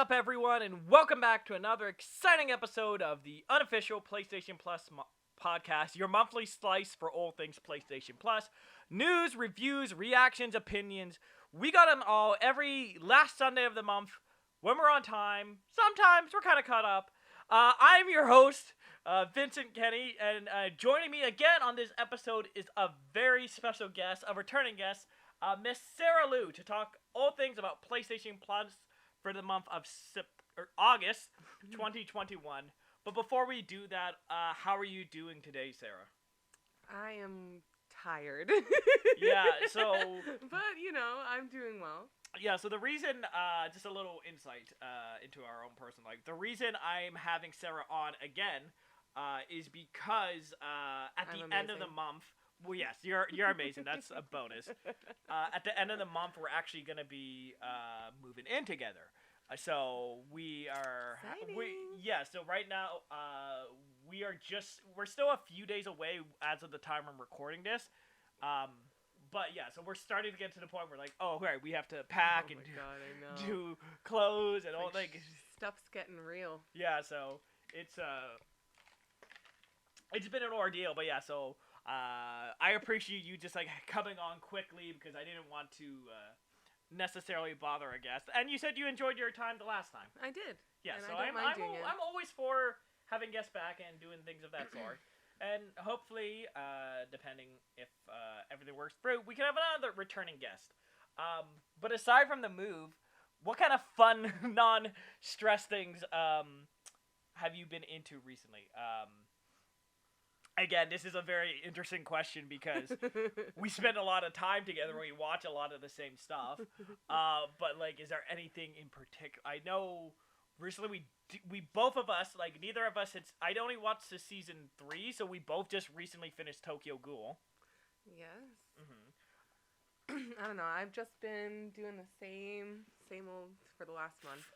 up, everyone, and welcome back to another exciting episode of the Unofficial PlayStation Plus podcast, your monthly slice for all things PlayStation Plus. News, reviews, reactions, opinions. We got them all every last Sunday of the month when we're on time. Sometimes we're kind of caught up. I'm your host, Vincent Kenny, and joining me again on this episode is a very special guest, a returning guest, Miss Sarah Lou, to talk all things about PlayStation Plus for the month of August 2021. But before we do that, how are you doing today, Sarah? I am tired. Yeah, so... But, you know, I'm doing well. Yeah, so the reason, just a little insight into our own personal life. The reason I'm having Sarah on again is because at the end of the month... Well, yes, you're amazing. That's a bonus. At the end of the month, we're actually going to be moving in together. So we are... So right now, we're still a few days away as of the time I'm recording this. But yeah, so we're starting to get to the point where we have to pack do clothes and all that. Stuff's getting real. Yeah, so it's been an ordeal, but yeah, so I appreciate you just coming on quickly because I didn't want to necessarily bother a guest. And you said you enjoyed your time the last time. I did. Yeah, and so I'm always for having guests back and doing things of that sort. And hopefully, depending if everything works through, we can have another returning guest. But aside from the move, what kind of fun, non-stress things have you been into recently? Again, this is a very interesting question because we spend a lot of time together and we watch a lot of the same stuff. But is there anything in particular? I know recently we both of us, neither of us I'd only watched the season 3, so we both just recently finished Tokyo Ghoul. Yes. Mm-hmm. I don't know. I've just been doing the same old for the last month.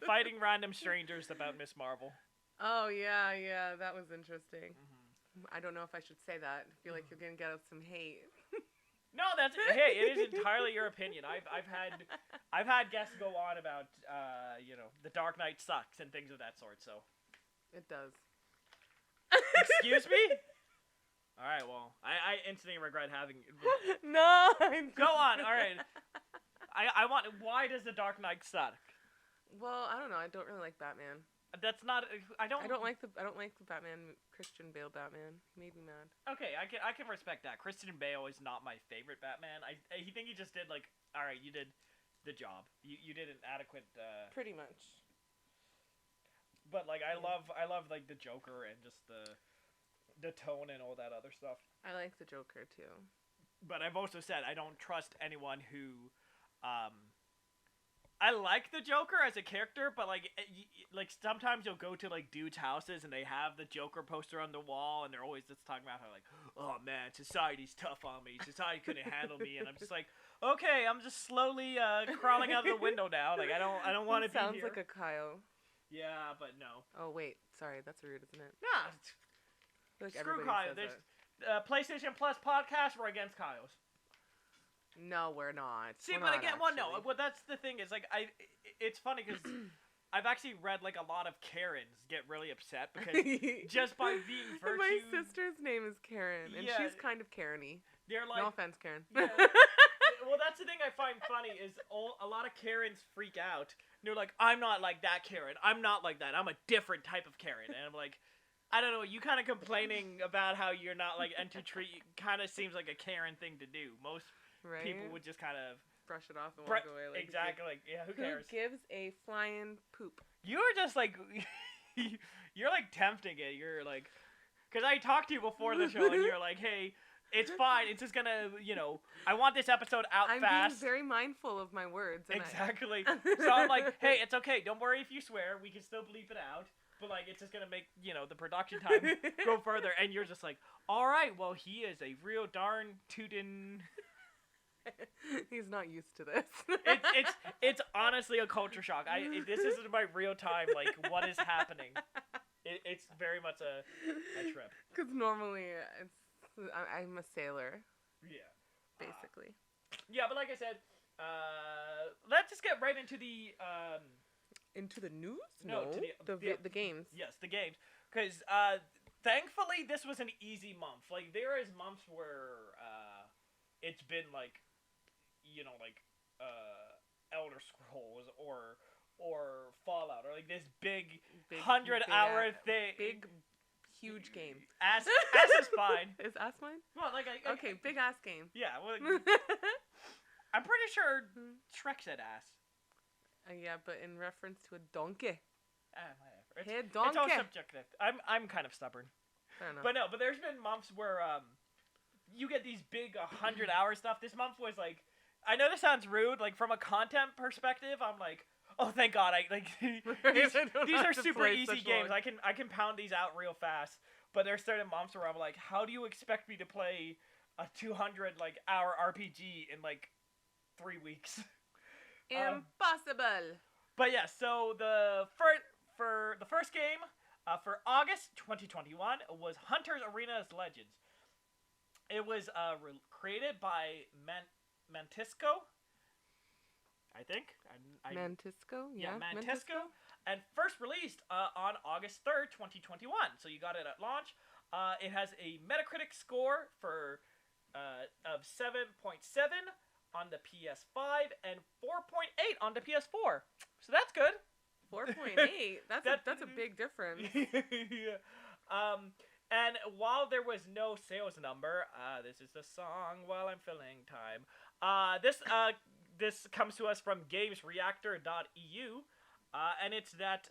Fighting random strangers about Miss Marvel. Oh, yeah, that was interesting. Mm-hmm. I don't know if I should say that. I feel like you're going to get some hate. No, hey, it is entirely your opinion. I've had guests go on about, The Dark Knight sucks and things of that sort, so. It does. Excuse me? All right, well, I instantly regret having... No! Go on, all right. Why does The Dark Knight suck? Well, I don't know. I don't really like Batman. That's not. I don't like the Batman, Christian Bale Batman. He made me mad. Okay, I can respect that. Christian Bale is not my favorite Batman. I think he just did all right, you did the job. You did an adequate. Pretty much. But I love the Joker and just the tone and all that other stuff. I like the Joker too. But I've also said I don't trust anyone who, I like the Joker as a character, but sometimes you'll go to dudes' houses and they have the Joker poster on the wall, and they're always just talking about how oh man, society's tough on me, society couldn't handle me, and I'm just okay, I'm just slowly crawling out of the window now. I don't want to be here. Sounds like a Kyle. Yeah, but no. Oh wait, sorry, that's rude, isn't it? Nah, screw Kyle. There's PlayStation Plus podcast. We're against Kyle's. No, we're not. See, we're but not again, actually. well, that's the thing is it's funny because I've actually read a lot of Karens get really upset because just by being virtue. My sister's name is Karen, and she's kind of Karen-y. They're no offense, Karen. Yeah, well, that's the thing I find funny is a lot of Karens freak out. And they're I'm not like that Karen. I'm not like that. I'm a different type of Karen, and I'm I don't know. You kind of complaining about how you're not and to treat kind of seems like a Karen thing to do. Most. Right. People would just kind of brush it off and walk away. Exactly. Who cares? Who gives a flying poop? You're just you're tempting it. You're because I talked to you before the show and you're hey, it's fine. It's just gonna, I want this episode out fast. I'm being very mindful of my words. Exactly. So I'm hey, it's okay. Don't worry if you swear. We can still bleep it out. But it's just gonna make the production time go further. And you're just all right. Well, he is a real darn tootin'. He's not used to this. It's honestly a culture shock. This isn't my real time. What is happening? It's very much a trip. Because normally I'm a sailor. Yeah. Basically. Yeah, but like I said, let's just get right into the Into the news? No, to the games. Yes, the games. Because thankfully this was an easy month. Like there is months where it's been like, like Elder Scrolls or Fallout or like this big 100-hour thing. Big, huge game. Ass is fine. Is ass mine? Well, like okay, big ass game. Yeah. Well, I'm pretty sure Shrek said ass. Yeah, but in reference to a donkey. Whatever. Hey, donkey. It's all subjective. I'm kind of stubborn. I don't know. But there's been months where you get these big 100-hour stuff. This month was like, I know this sounds rude. Like from a content perspective, I'm like, oh thank God, these are super easy games. I can pound these out real fast. But there's certain months where I'm like, how do you expect me to play a 200-hour RPG in like 3 weeks? Impossible. But yeah, so the first game for August 2021 was Hunter's Arena's Legends. It was created by Mantisco, I think. Mantisco? Yeah, Mantisco. And first released on August 3rd, 2021. So you got it at launch. It has a Metacritic score of 7.7 on the PS5 and 4.8 on the PS4. So that's good. 4.8? That's a big difference. Yeah. And while there was no sales number, this is the song while I'm filling time. This comes to us from gamesreactor.eu, and it's that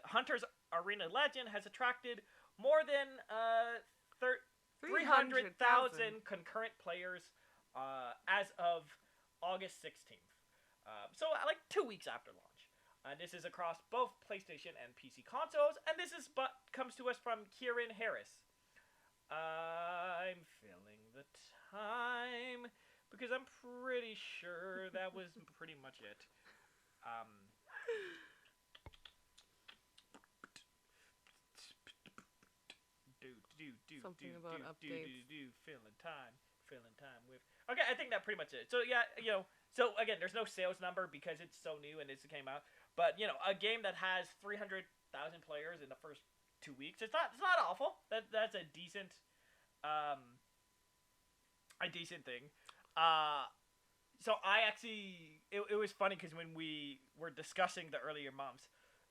Hunter's Arena Legend has attracted more than 300,000 concurrent players as of August 16th. So like 2 weeks after launch. This is across both PlayStation and PC consoles, and this comes to us from Kieran Harris. I'm filling the time because I'm pretty sure that was pretty much it. Something about updates. Filling time with. Okay, I think that pretty much it. So yeah, so again, there's no sales number because it's so new and it came out. But a game that has 300,000 players in the first 2 weeks, it's not awful. That's a decent thing. So I actually, it was funny because when we were discussing the earlier months,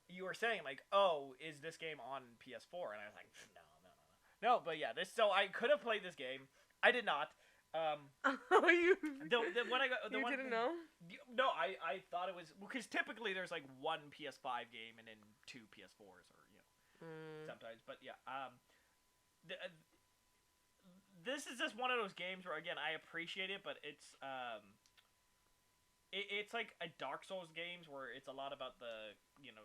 you were saying like, oh, is this game on PS4? And I was like, no. But yeah, so I could have played this game. I did not. You didn't know? No, I thought it was because typically there's like one PS5 game and then 2 PS4s or sometimes. But yeah, this is just one of those games where again I appreciate it, but it's it's like a Dark Souls games where it's a lot about the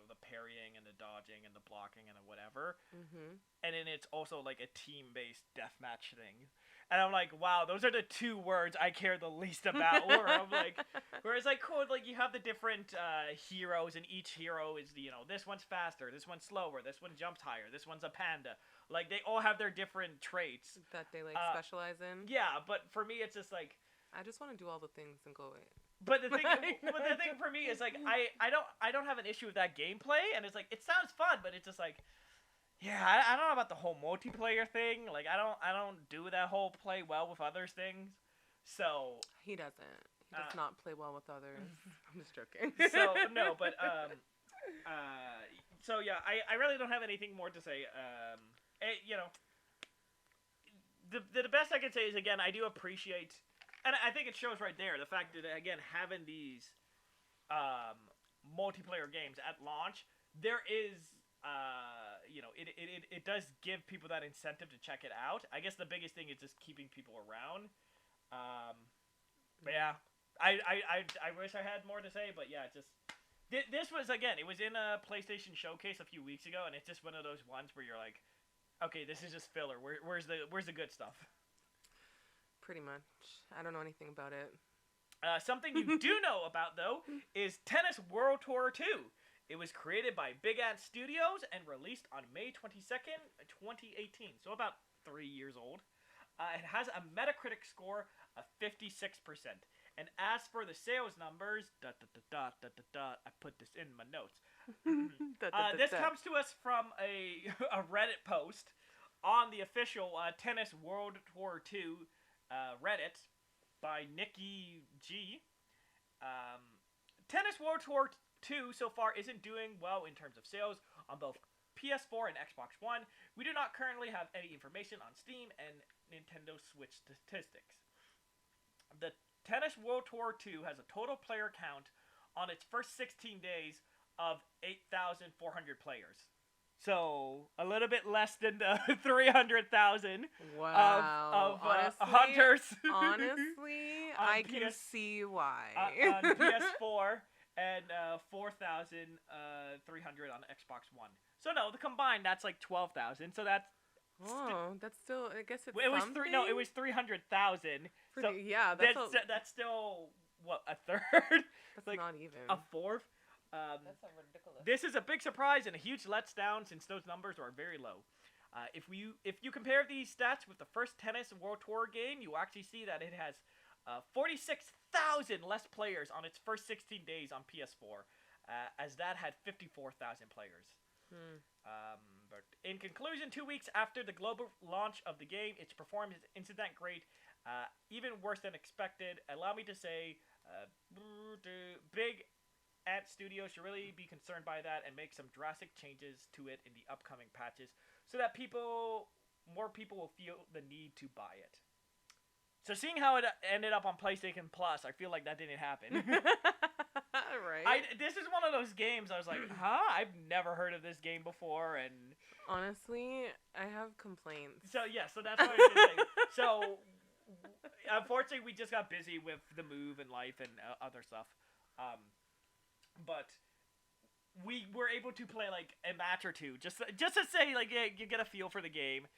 the parrying and the dodging and the blocking and the whatever, and then it's also like a team-based deathmatch thing. And I'm like, wow, those are the 2 words I care the least about. Or I'm like, whereas like cool, like you have the different heroes, and each hero is this one's faster, this one's slower, this one jumps higher, this one's a panda. Like they all have their different traits that they like specialize in. Yeah, but for me, it's just like I just want to do all the things and go away. But the thing for me is like I don't have an issue with that gameplay, and it's like it sounds fun, but it's just like. Yeah, I don't know about the whole multiplayer thing. Like, I don't do that whole play well with others things. So he doesn't. He does not play well with others. I'm just joking. So no, but so yeah, I really don't have anything more to say. The best I can say is again, I do appreciate, and I think it shows right there the fact that again having these multiplayer games at launch, there is. It does give people that incentive to check it out. I guess the biggest thing is just keeping people around. But yeah, I wish I had more to say, but yeah, just this was again. It was in a PlayStation showcase a few weeks ago, and it's just one of those ones where you're like, okay, this is just filler. Where's the good stuff? Pretty much. I don't know anything about it. Something you do know about though is Tennis World Tour 2. It was created by Big Ant Studios and released on May 22nd, 2018. So about 3 years old. It has a Metacritic score of 56%. And as for the sales numbers, I put this in my notes. This comes to us from a Reddit post on the official Tennis World Tour 2 Reddit by Nikki G. Tennis World Tour 2 so far isn't doing well in terms of sales on both PS4 and Xbox One. We do not currently have any information on Steam and Nintendo Switch statistics. The Tennis World Tour 2 has a total player count on its first 16 days of 8,400 players. So, a little bit less than the 300,000 wow. of hunters. Honestly, I can see why. On PS4 and 4,300 on Xbox One. So, no, the combined, that's like 12,000. So, that's... that's still, I guess it's it was something? it was 300,000. So yeah, that's still, what, a third? That's like, not even. A fourth? That's ridiculous. This is a big surprise and a huge letdown since those numbers are very low. If you compare these stats with the first Tennis World Tour game, you actually see that it has 46,000 less players on its first 16 days on PS4, as that had 54,000 players. But in conclusion, 2 weeks after the global launch of the game, its performance isn't that great, even worse than expected. Allow me to say, Big Ant Studios should really be concerned by that and make some drastic changes to it in the upcoming patches so that more people will feel the need to buy it. So seeing how it ended up on PlayStation Plus, I feel like that didn't happen. Right. This is one of those games I was like, huh? I've never heard of this game before, and... Honestly, I have complaints. So, yeah, so that's what I was going to say. So, unfortunately, we just got busy with the move and life and other stuff. But we were able to play, like, a match or two, just to say, like, yeah, you get a feel for the game,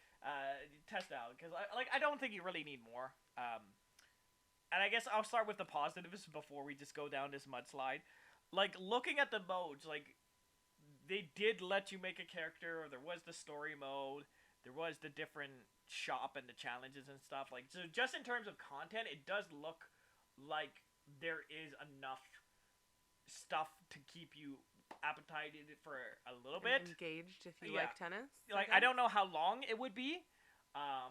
test out, because, I don't think you really need more. And I guess I'll start with the positives before we just go down this mudslide. Like, looking at the modes, like, they did let you make a character, or there was the story mode, there was the different shop and the challenges and stuff. Like, so just in terms of content, it does look like there is enough stuff to keep you appetited for a little bit. Engaged if you like tennis. Like, I don't know how long it would be,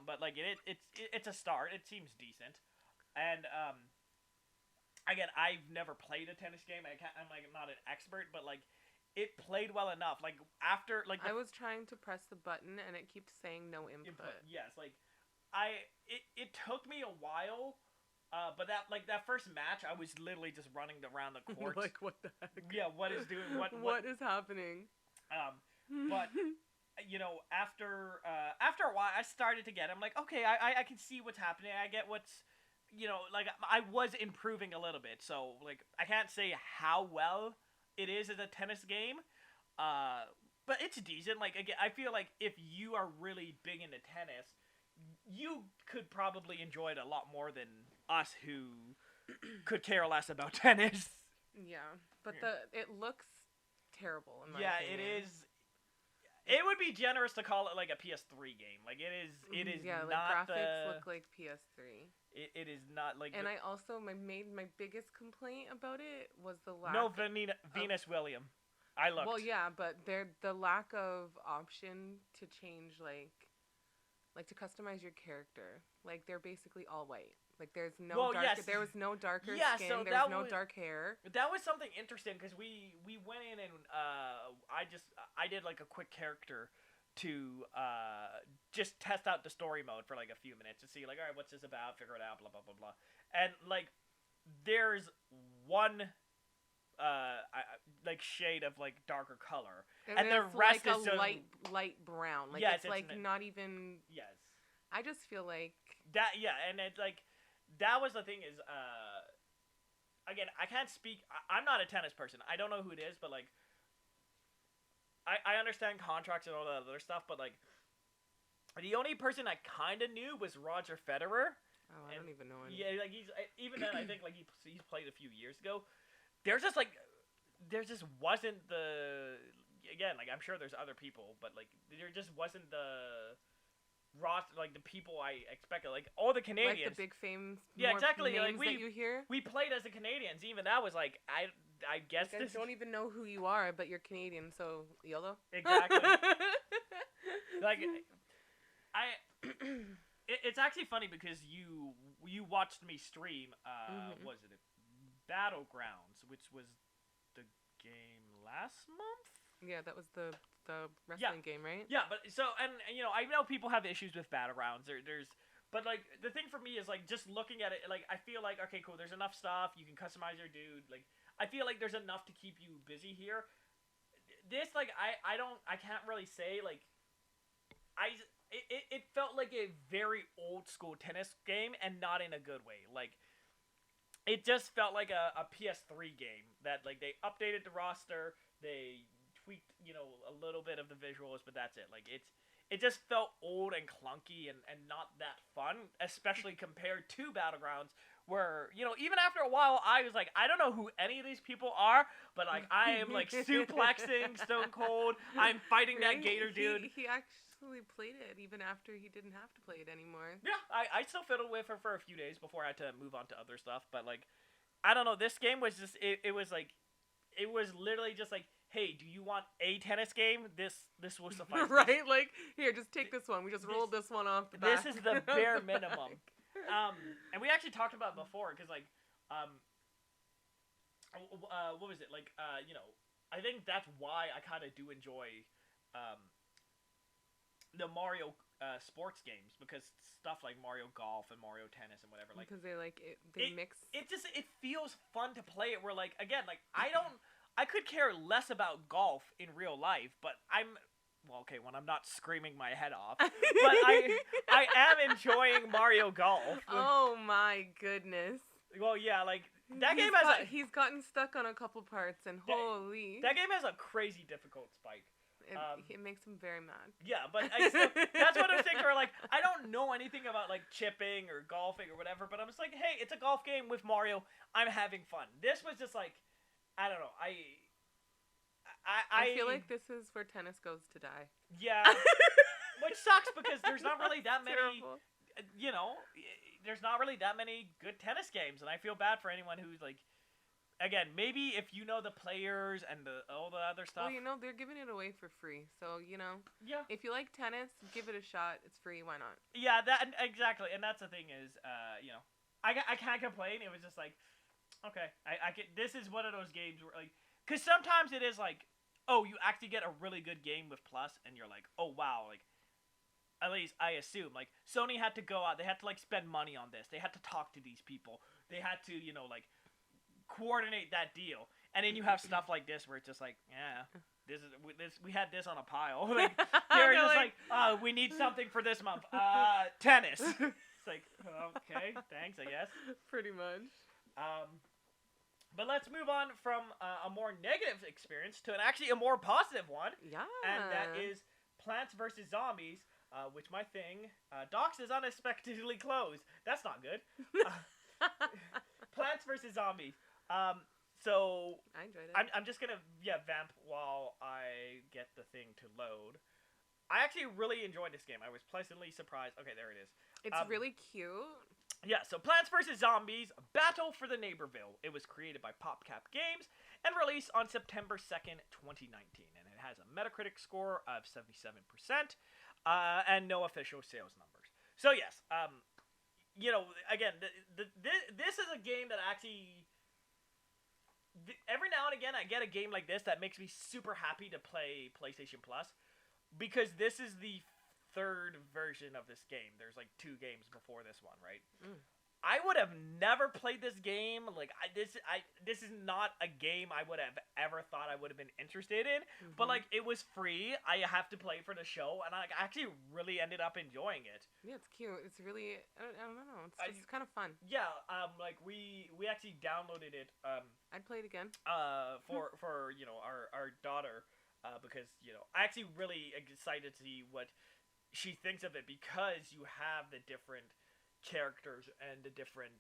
but, like, it's a start. It seems decent. And, again, I've never played a tennis game. I'm, like, not an expert, but, like, it played well enough. Like, after, like... I was trying to press the button, and it keeps saying no input. Yes, like, it took me a while, but that first match, I was literally just running around the court. Like, what the heck? Yeah, what is doing... What is happening? But... You know, after a while, I started to get it. I'm like, okay, I can see what's happening. I get what's... You know, like, I was improving a little bit, so, like, I can't say how well it is as a tennis game, but it's decent. Like, again, I feel like if you are really big into tennis, you could probably enjoy it a lot more than us who could care less about tennis. Yeah, but it looks terrible in my opinion. It is. It would be generous to call it like a PS3 game. Like, it is yeah, not like graphics look like PS3. It is not like... And I also, my biggest complaint about it was the lack... No, Venus William. I looked. Well, yeah, but the lack of option to change, like to customize your character. Like, they're basically all white. Like, there's no there was no darker skin, so there was no dark hair. That was something interesting, because we went in and I did, like, a quick character to just test out the story mode for, like, a few minutes to see, like, all right, what's this about, figure it out, blah, blah, blah, blah. And, like, there's one, like, shade of, like, darker color. And the rest like is a just... light brown. Like, yes, it's like, not even... Yes. I just feel like... That, yeah, and it's, like... That was the thing is, again, I can't speak, I'm not a tennis person, I don't know who it is, but, like, I understand contracts and all that other stuff, but, like, the only person I kind of knew was Roger Federer. Oh, I don't even know him. Yeah, like, even then, I think, like, he's played a few years ago. There just wasn't the, again, like, I'm sure there's other people, but, like, there just wasn't the... like the people I expected, like all the Canadians, like the big fame, yeah, exactly. Names like that you hear. We played as the Canadians. Even that was like I guess I don't even know who you are, but you're Canadian, so YOLO. Exactly. Like, it's actually funny because you watched me stream. Was it Battlegrounds, which was the game last month? Yeah, that was the wrestling game, right? Yeah, but so and I know people have issues with Battlegrounds. But like the thing for me is like just looking at it, like I feel like okay, cool. There's enough stuff you can customize your dude. Like I feel like there's enough to keep you busy here. This like I can't really say like it felt like a very old school tennis game and not in a good way. Like it just felt like a PS3 game that like they updated the roster, they tweaked a little bit of the visuals, but that's it. Like it just felt old and clunky and not that fun, especially compared to Battlegrounds, where even after a while I was like, I don't know who any of these people are, but like I am like suplexing Stone Cold, I'm fighting that Gator dude. He actually played it even after he didn't have to play it anymore. Yeah, I still fiddled with her for a few days before I had to move on to other stuff, but like I don't know, this game was just it was literally just like, hey, do you want a tennis game? This will suffice. Right? Like, here, just take this one. We just rolled this one off the back. This is the bare minimum. And we actually talked about it before, because, like, what was it? Like, I think that's why I kind of do enjoy, the Mario sports games, because stuff like Mario Golf and Mario Tennis and whatever, like, because they like it, they mix. It feels fun to play it. Where like again, like I could care less about golf in real life, but when I'm not screaming my head off, but I am enjoying Mario Golf. Oh my goodness. Well, yeah, like that he's gotten stuck on a couple parts, and holy, that game has a crazy difficult spike. It makes him very mad. Yeah, but that's one of those things where, like, I don't know anything about, like, chipping or golfing or whatever, but I'm just like, hey, it's a golf game with Mario. I'm having fun. This was just like, I don't know. I feel like this is where tennis goes to die. Yeah. Which sucks because there's not really that many, there's not really that many good tennis games, and I feel bad for anyone who's, like, again, maybe if you know the players and all the other stuff. Well, they're giving it away for free. So, Yeah. If you like tennis, give it a shot. It's free. Why not? Yeah, exactly. And that's the thing is, I can't complain. It was just like, okay, I get, this is one of those games where, like, because sometimes it is like, oh, you actually get a really good game with Plus, and you're like, oh, wow, like, at least I assume, like, Sony had to go out. They had to, like, spend money on this. They had to talk to these people. They had to, like, coordinate that deal, and then you have stuff like this where it's just like, yeah, we had this on a pile. Like they're just like, we need something for this month. Tennis. It's like, okay, thanks, I guess. Pretty much. But let's move on from a more negative experience to a more positive one. Yeah. And that is Plants vs. Zombies, which my thing, Docs is unexpectedly closed. That's not good. Plants vs. Zombies. So I enjoyed it. I'm just gonna vamp while I get the thing to load. I actually really enjoyed this game. I was pleasantly surprised. Okay, there it is. It's really cute. Yeah, so Plants vs. Zombies, Battle for the Neighborville. It was created by PopCap Games and released on September 2nd, 2019. And it has a Metacritic score of 77% and no official sales numbers. So yes, again, this is a game that actually... Every now and again, I get a game like this that makes me super happy to play PlayStation Plus, because this is the third version of this game. There's like 2 games before this one, right? I would have never played this game. Like this is not a game I would have ever thought I would have been interested in. But like it was free. I have to play for the show, and I actually really ended up enjoying it. Yeah, it's cute. It's really I don't know. It's just kind of fun. Yeah. Like we actually downloaded it. I'd play it again. For our daughter, because I actually really excited to see what she thinks of it, because you have the different characters and the different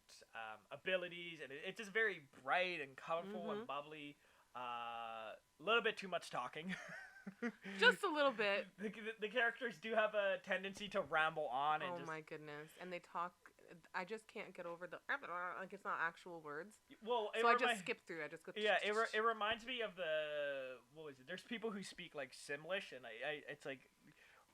abilities, and it's just very bright and colorful and bubbly. A little bit too much talking. Just a little bit. The characters do have a tendency to ramble on. And my goodness. And they talk I just can't get over the like it's not actual words. Well, so I just skip through. I just go. Yeah, it reminds me of the what was it? There's people who speak like Simlish, and I it's like.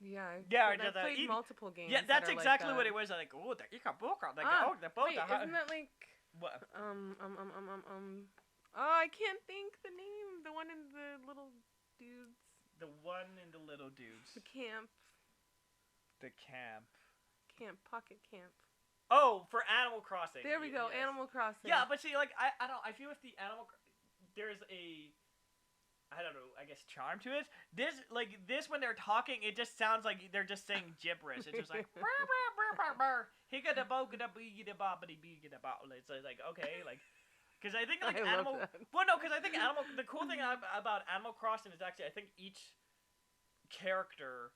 Yeah, I played multiple games. Yeah, that's exactly like what it was. Like, oh, the Ikabuka, like, the wait, isn't that like what? Oh, I can't think the name. The one in the little dudes. The one in the little dudes. The camp. The camp. Pocket camp. Oh, for Animal Crossing. There we go, yes. Animal Crossing. Yeah, but see, like, I don't. I feel with the there's a. I don't know, I guess charm to it. This when they're talking, it just sounds like they're just saying gibberish. It's just like it's like okay, like because I think like Animal. Well, no, because I think Animal. The cool thing about Animal Crossing is actually I think each character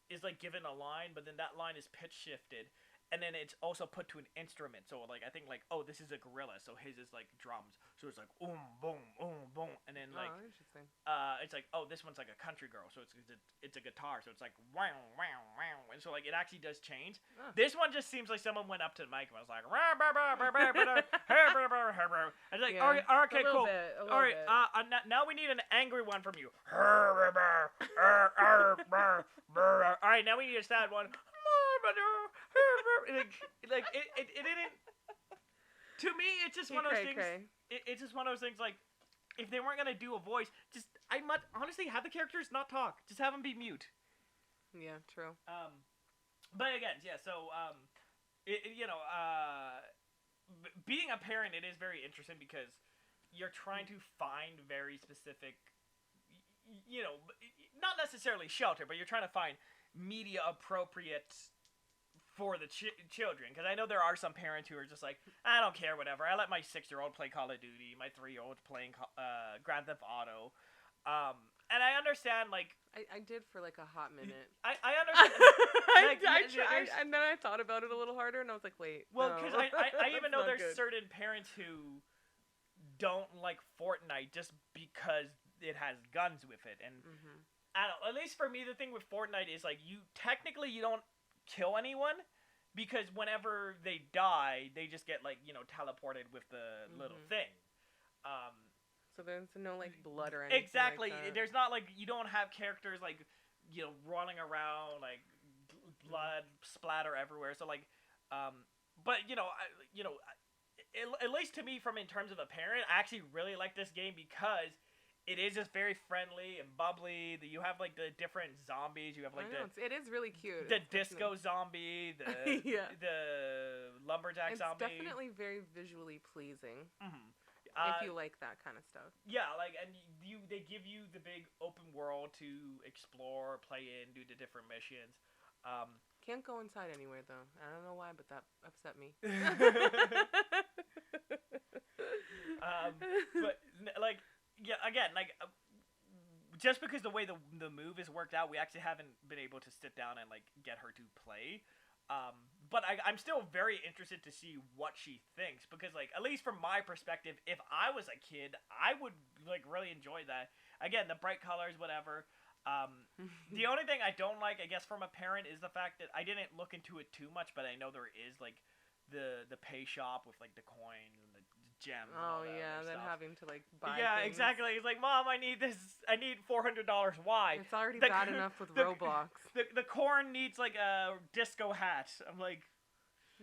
is like given a line, but then that line is pitch shifted. And then it's also put to an instrument. So, like, I think, like, oh, this is a gorilla. So his is, like, drums. So it's, like, boom, boom. And then, like, interesting. It's like, oh, this one's, like, a country girl. So it's a guitar. So it's, like, wow. And so, like, it actually does change. Oh. This one just seems like someone went up to the mic and was like, it's like, yeah, okay, cool. All right, now we need an angry one from you. All right, now we need a sad one. like it didn't. To me, it's just one of those things. It's just one of those things. Like, if they weren't gonna do a voice, I might honestly have the characters not talk. Just have them be mute. Yeah, true. But again, yeah. So, being a parent, it is very interesting because you're trying to find very specific, not necessarily shelter, but you're trying to find media appropriate for the children, because I know there are some parents who are just like, I don't care, whatever. I let my 6-year-old play Call of Duty, my 3-year-old's playing Grand Theft Auto, and I understand, like... I did for, like, a hot minute. I understand. I tried, and then I thought about it a little harder, and I was like, wait, well, because I even know there's certain parents who don't like Fortnite just because it has guns with it, and I don't know, at least for me, the thing with Fortnite is, like, you don't kill anyone, because whenever they die, they just get, like, teleported with the little thing. So there's no, like, blood or anything. Exactly. Like that. There's not, like, you don't have characters, like, running around, like, blood splatter everywhere. So, like, but, at least to me, in terms of a parent, I actually really like this game because it is just very friendly and bubbly. You have, like, the different zombies. You have, like, it is really cute. The disco zombie, the lumberjack zombie. It's definitely very visually pleasing. If you like that kind of stuff. Yeah, like, and they give you the big open world to explore, play in, do the different missions. Can't go inside anywhere, though. I don't know why, but that upset me. But, like... Yeah, again, like, just because the way the move is worked out, we actually haven't been able to sit down and, like, get her to play. But I'm still very interested to see what she thinks, because, like, at least from my perspective, if I was a kid, I would, like, really enjoy that. Again, the bright colors, whatever. The only thing I don't like, I guess, from a parent is the fact that I didn't look into it too much, but I know there is, like, the pay shop with, like, the coins and the gems. Oh, yeah, then having to, like, buy things. Exactly. He's like, Mom, I need this. I need $400. Why? It's already bad enough with Roblox. The corn needs, like, a disco hat. I'm like...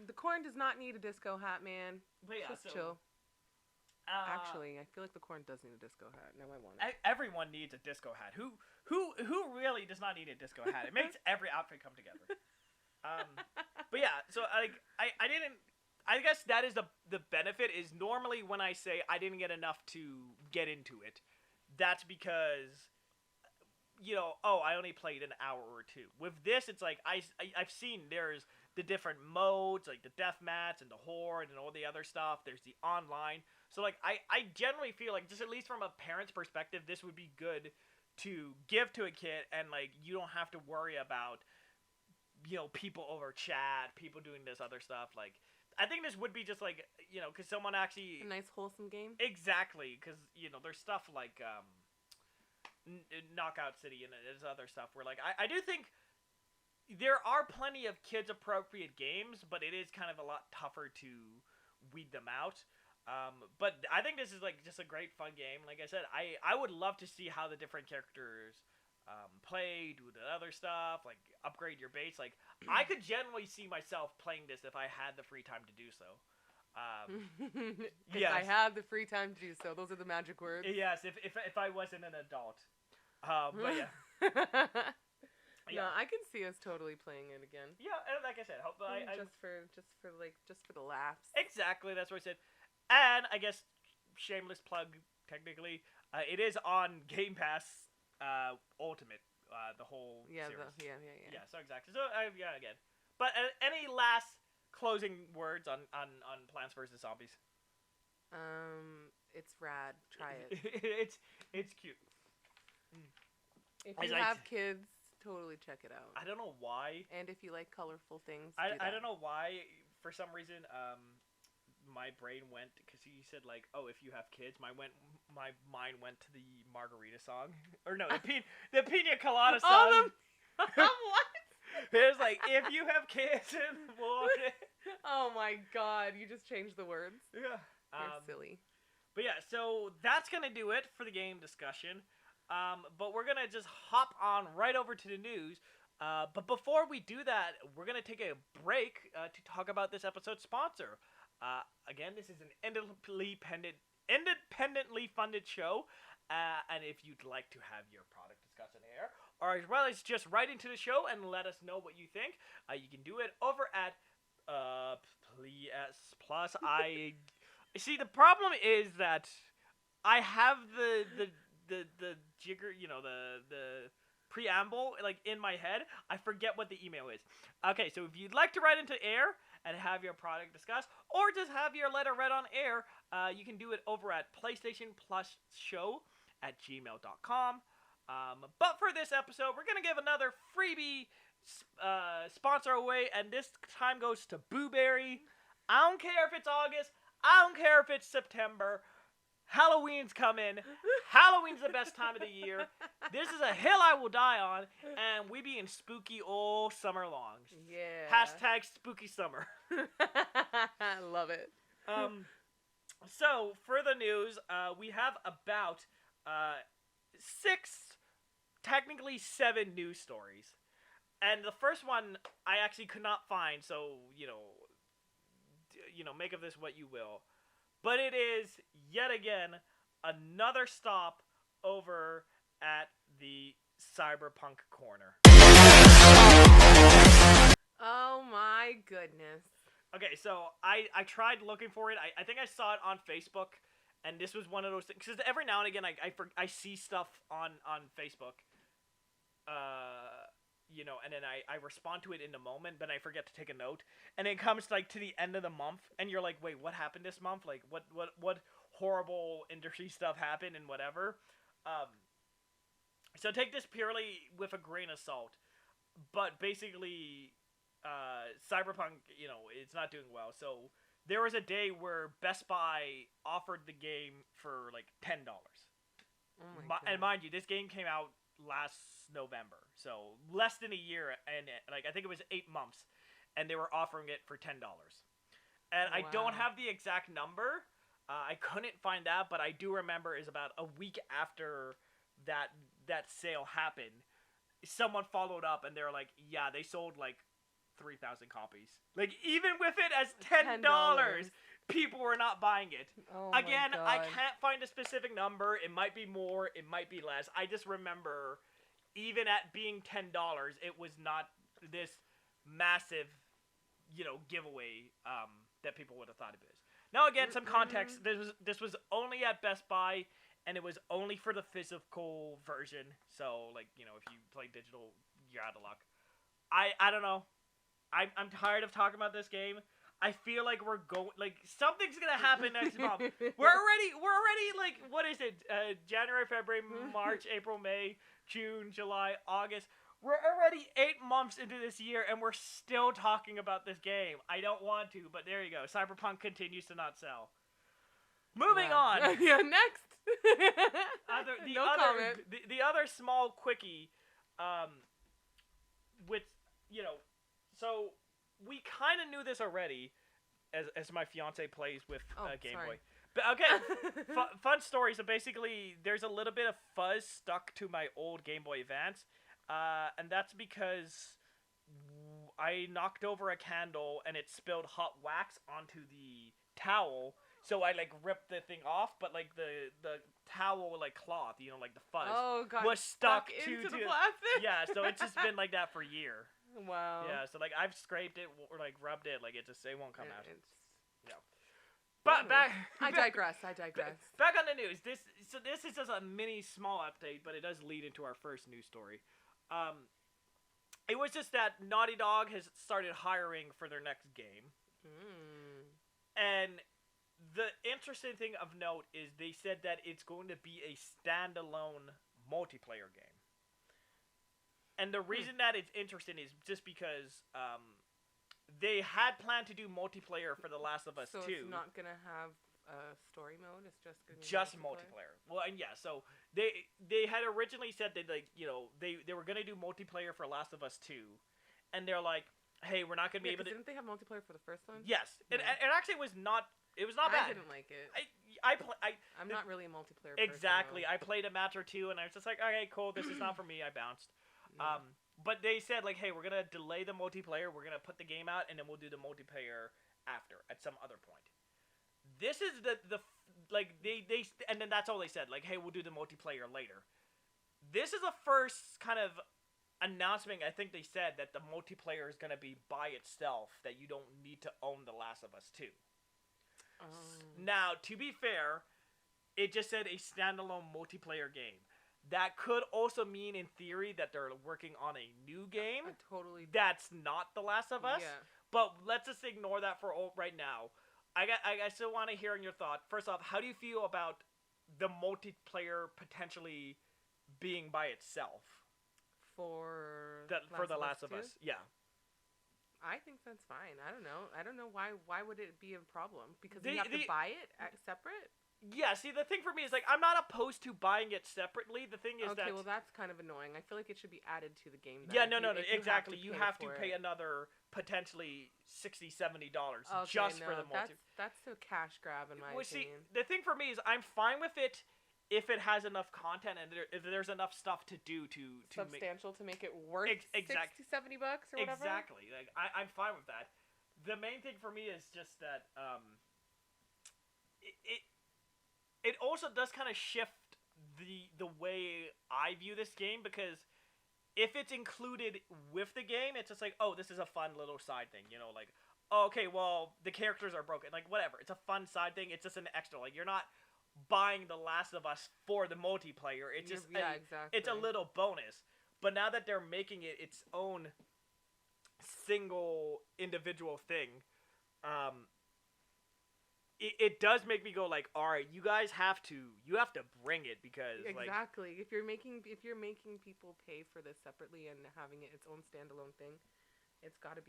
The corn does not need a disco hat, man. But yeah, just chill. Actually, I feel like the corn does need a disco hat. Now I want it. Everyone needs a disco hat. Who really does not need a disco hat? It makes every outfit come together. But yeah, so, like, I guess that is the benefit, is normally when I say I didn't get enough to get into it, that's because, I only played an hour or two. With this, it's like, I've seen there's the different modes, like the deathmatch and the horde and all the other stuff. There's the online. So, like, I generally feel like, just at least from a parent's perspective, this would be good to give to a kid, and, like, you don't have to worry about, people over chat, people doing this other stuff, like... I think this would be just, like, because someone actually... A nice, wholesome game? Exactly, because, there's stuff like Knockout City and there's other stuff where, like, I do think there are plenty of kids-appropriate games, but it is kind of a lot tougher to weed them out. But I think this is like just a great fun game. Like I said, I would love to see how the different characters play, do the other stuff, like upgrade your base. Like I could generally see myself playing this if I had the free time to do so. If I have the free time to do so. Those are the magic words. Yes, if I wasn't an adult. But yeah. Yeah, I can see us totally playing it again. Yeah, and like I said, just for the laughs. Exactly, that's what I said. And I guess shameless plug, technically, it is on Game Pass Ultimate, the whole series. Yeah. So exactly. So yeah, again. But any last closing words on Plants vs Zombies? It's rad. Try it. it's cute. If you have kids, totally check it out. I don't know why. And if you like colorful things, I don't know why. For some reason, my brain went, because you said like, oh, if you have kids, my mind went to the Margarita song, or no, the Pina Colada song. What? It was like, if you have kids and oh my god, you just changed the words. Yeah. You're silly. But yeah, so that's gonna do it for the game discussion. But we're gonna just hop on right over to the news. But before we do that, we're gonna take a break to talk about this episode's sponsor. Again, this is an independently funded show, and if you'd like to have your product discussed on air, or as well as just write into the show and let us know what you think, you can do it over at Plus. I see. The problem is that I have the jigger, the preamble like in my head. I forget what the email is. Okay, so if you'd like to write into air and have your product discussed, or just have your letter read on air, you can do it over at PlayStationPlusShow@gmail.com. But for this episode, we're gonna give another freebie sponsor away, and this time goes to Booberry. I don't care if it's August. I don't care if it's September. Halloween's coming. Halloween's the best time of the year. This is a hill I will die on, and we be in spooky all summer long. Yeah. #spooky summer. I love it. So for the news, we have about 6, technically 7 news stories, and the first one I actually could not find. So make of this what you will. But it is, yet again, another stop over at the Cyberpunk corner. Oh my goodness. Okay, so I tried looking for it. I think I saw it on Facebook, and this was one of those things. Because every now and again, I see stuff on Facebook, and then I respond to it in the moment, but I forget to take a note. And it comes like to the end of the month, and you're like, wait, what happened this month? Like, what horrible industry stuff happened and whatever. So take this purely with a grain of salt. But basically, Cyberpunk, it's not doing well. So there was a day where Best Buy offered the game for like $10. Oh my God. And mind you, this game came out last November, so less than a year, and like I think it was 8 months, and they were offering it for $10. And I don't have the exact number. I couldn't find that, but I do remember is about a week after that sale happened, someone followed up and they're like, yeah, they sold like 3,000 copies. Like even with it as $10, people were not buying it. Oh Again, my God. I can't find a specific number. It might be more, it might be less. I just remember, even at being $10, it was not this massive, giveaway that people would have thought it is. Now, again, some context. This was only at Best Buy, and it was only for the physical version. So, like, if you play digital, you're out of luck. I don't know. I'm tired of talking about this game. I feel like we're going, like, something's gonna happen next month. We're already, like, what is it? January, February, March, April, May, June, July, August. We're already 8 months into this year, and we're still talking about this game. I don't want to, but there you go. Cyberpunk continues to not sell. Moving on. Yeah, next. The other small quickie, with, kind of knew this already, as my fiance plays with Game sorry. Boy. But okay, fun story. So basically, there's a little bit of fuzz stuck to my old Game Boy Advance, and that's because I knocked over a candle and it spilled hot wax onto the towel. So I like ripped the thing off, but like the towel like cloth, like the fuzz was stuck into the plastic. Yeah, so it's just been like that for a year. Wow. Yeah, so like I've scraped it or like rubbed it, like it won't come out. Yeah. But I digress. Back on the news. This is just a mini small update, but it does lead into our first news story. It was just that Naughty Dog has started hiring for their next game. And the interesting thing of note is they said that it's going to be a standalone multiplayer game. And the reason that it's interesting is just because they had planned to do multiplayer for The Last of Us 2. So it's not going to have a story mode? It's just going to be multiplayer. Well, and yeah, so they had originally said that they were going to do multiplayer for Last of Us 2. And they're like, hey, we're not going to be able to... Didn't they have multiplayer for the first one? Yes. Yeah. It actually was not... It was not bad. I didn't like it. I'm not really a multiplayer person. Exactly. I played a match or two, and I was just like, okay, cool, this is not for me. I bounced. Yeah. But they said, like, hey, we're going to delay the multiplayer. We're going to put the game out, and then we'll do the multiplayer after, at some other point. This is the and then that's all they said. Like, hey, we'll do the multiplayer later. This is the first kind of announcement, I think they said, that the multiplayer is going to be by itself, that you don't need to own The Last of Us 2. Now, to be fair, it just said a standalone multiplayer game. That could also mean, in theory, that they're working on a new game. That's not The Last of Us. Yeah. But let's just ignore that for right now. I still want to hear your thought. First off, how do you feel about the multiplayer potentially being by itself? For The Last of Us? Yeah. I think that's fine. I don't know why would it be a problem? Because you have to buy it separate? Yeah, see, the thing for me is, like, I'm not opposed to buying it separately. The thing is Okay, well, that's kind of annoying. I feel like it should be added to the game. Yeah, no, exactly. You have to pay another potentially $60, $70 just for the multiplayer. That's a cash grab, in my opinion. See, the thing for me is I'm fine with it if it has enough content and if there's enough stuff to do to substantial to make it worth $60, $70 or whatever. Exactly. Like I'm fine with that. The main thing for me is just that it also does kind of shift the way I view this game, because if it's included with the game, it's just like, oh, this is a fun little side thing, like, oh, okay, well, the characters are broken, like, whatever, it's a fun side thing, it's just an extra, like, you're not buying The Last of Us for the multiplayer, it's just exactly. It's a little bonus. But now that they're making it its own single individual thing, it does make me go like, all right, you guys have to bring it, because exactly, if you're making people pay for this separately and having it its own standalone thing, it's got to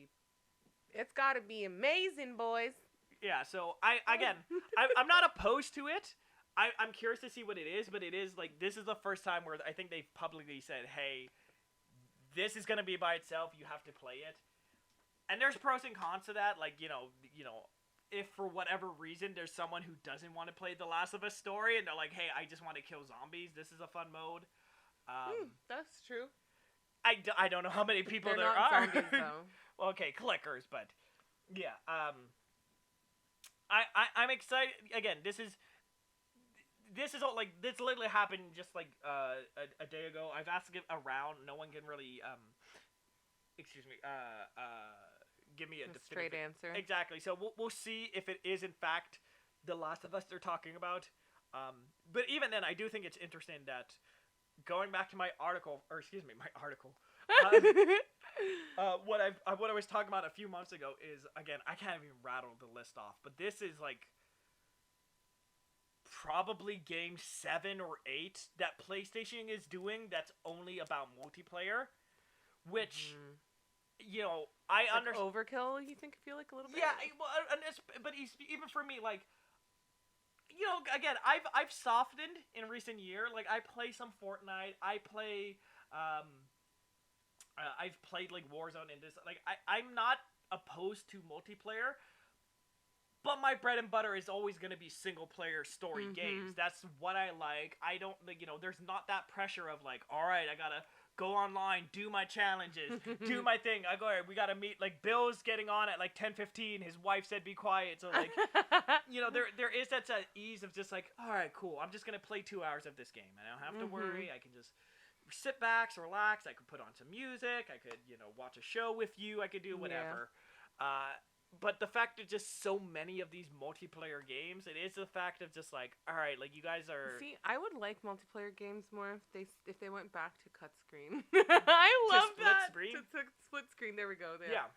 be amazing, boys. Yeah, so I'm not opposed to it. I'm curious to see what it is, but it is like, this is the first time where I think they've publicly said, hey, this is gonna be by itself, you have to play it. And there's pros and cons to that, like, if for whatever reason there's someone who doesn't want to play The Last of Us story and they're like, hey, I just want to kill zombies, this is a fun mode. That's true. I don't know how many people there are. Zombies, though. Well, okay, clickers, but yeah. I'm excited. Again, this is all, like, this literally happened just like a day ago. I've asked it around. No one can really give me a straight answer. Exactly. So we'll see if it is in fact The Last of Us they're talking about. But even then, I do think it's interesting that, going back to my article. What I was talking about a few months ago is, again, I can't even rattle the list off, but this is like probably game 7 or 8 that PlayStation is doing that's only about multiplayer, which I understand. Overkill, you feel like a little bit? Yeah, well, but even for me, like, again, I've softened in recent year. Like, I play some Fortnite. I play, I've played like Warzone and this. Like, I'm not opposed to multiplayer. But my bread and butter is always going to be single-player story games. That's what I like. I don't, there's not that pressure of, all right, I got to go online, do my challenges, do my thing. I go, all right, we got to meet, Bill's getting on at, 10:15. His wife said be quiet. So, there is that ease of just, all right, cool. I'm just going to play 2 hours of this game. I don't have to worry. I can just sit back, relax. I could put on some music. I could, watch a show with you. I could do whatever. Yeah. But the fact that just so many of these multiplayer games, it is the fact of just all right, you guys are. See, I would like multiplayer games more if they went back to cut screen. I love that. Screen? To split screen. There we go. Yeah.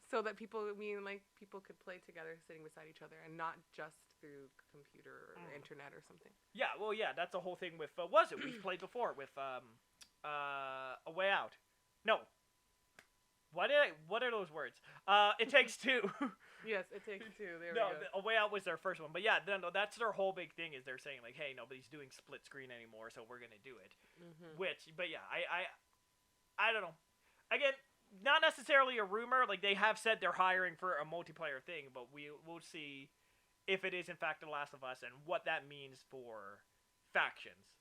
So that people could play together sitting beside each other and not just through computer or internet or something. Yeah. Well, yeah. That's the whole thing with was it we've played before with A Way Out. No. What are those words? It Takes Two. Yes, It Takes Two. There we go. A Way Out was their first one. But yeah, no, that's their whole big thing is they're saying hey, nobody's doing split screen anymore, so we're gonna do it. But yeah, I don't know. Again, not necessarily a rumor. They have said they're hiring for a multiplayer thing, but we'll see if it is in fact The Last of Us and what that means for factions.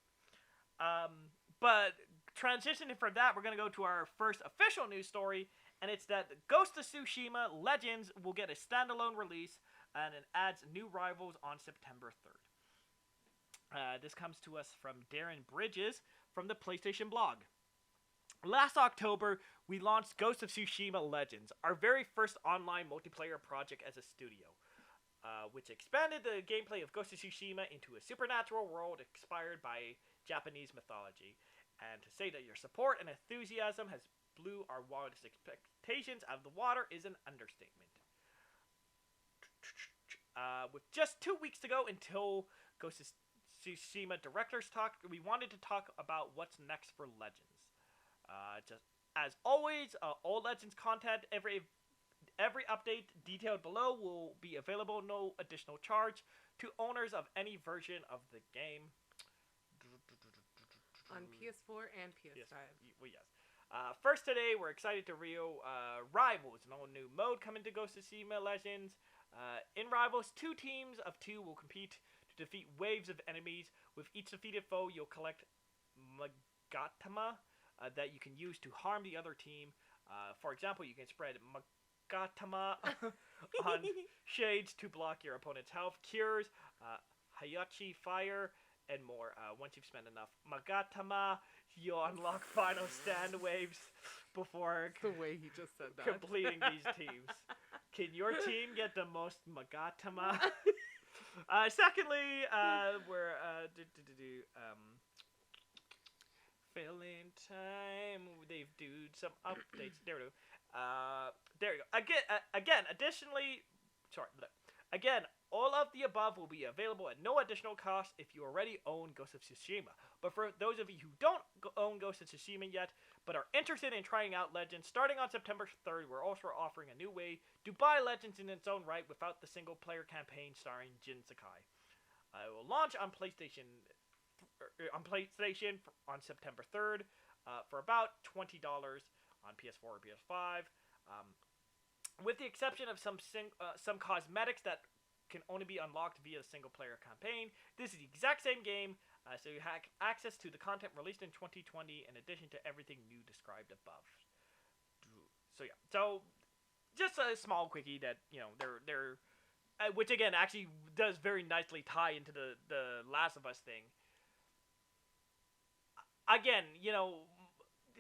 But transitioning from that, we're going to go to our first official news story, and it's that Ghost of Tsushima Legends will get a standalone release, and it adds new rivals on September 3rd. This comes to us from Darren Bridges from the PlayStation blog. Last October, we launched Ghost of Tsushima Legends, our very first online multiplayer project as a studio, which expanded the gameplay of Ghost of Tsushima into a supernatural world inspired by Japanese mythology. And to say that your support and enthusiasm has blew our wildest expectations out of the water is an understatement. With just 2 weeks to go until Ghost of Tsushima directors talk, we wanted to talk about what's next for Legends. Just as always, all Legends content, every update detailed below will be available, no additional charge to owners of any version of the game. On PS4 and PS5. Well, yes. First today, we're excited to reveal Rivals, an all-new mode coming to Ghost of Tsushima Legends. In Rivals, 2 teams of 2 will compete to defeat waves of enemies. With each defeated foe, you'll collect Magatama that you can use to harm the other team. For example, you can spread Magatama on shades to block your opponent's health, cures, Hayachi fire, and more. Once you've spent enough Magatama, you'll unlock final stand waves before the way he just said that. Completing these teams. Can your team get the most Magatama? Secondly, we're filling time. They've done some updates. There we go. There you go. Again, all of the above will be available at no additional cost if you already own Ghost of Tsushima. But for those of you who don't own Ghost of Tsushima yet, but are interested in trying out Legends, starting on September 3rd, we're also offering a new way to buy Legends in its own right without the single-player campaign starring Jin Sakai. It will launch on PlayStation on September 3rd for about $20 on PS4 or PS5. With the exception of some cosmetics that can only be unlocked via the single-player campaign. This is the exact same game, so you have access to the content released in 2020 in addition to everything new described above. So yeah, so just a small quickie that they're which again actually does very nicely tie into the Last of Us thing. Again,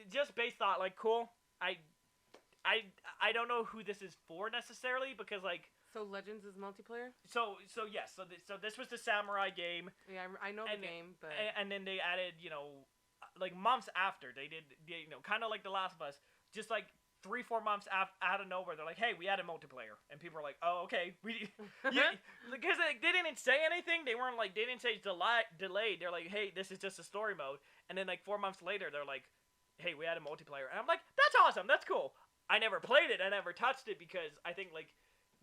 just based on cool. I don't know who this is for necessarily because So Legends is multiplayer? So yes. So this was the samurai game. Yeah, I know the game, but and then they added, months after they did, kind of like The Last of Us, just 3-4 months out of nowhere, they're like, hey, we added multiplayer, and people are like, oh, okay, because they didn't say anything. They weren't they didn't say delayed. They're like, hey, this is just a story mode, and then 4 months later, they're like, hey, we added multiplayer, and I'm like, that's awesome, that's cool. I never played it, I never touched it because I think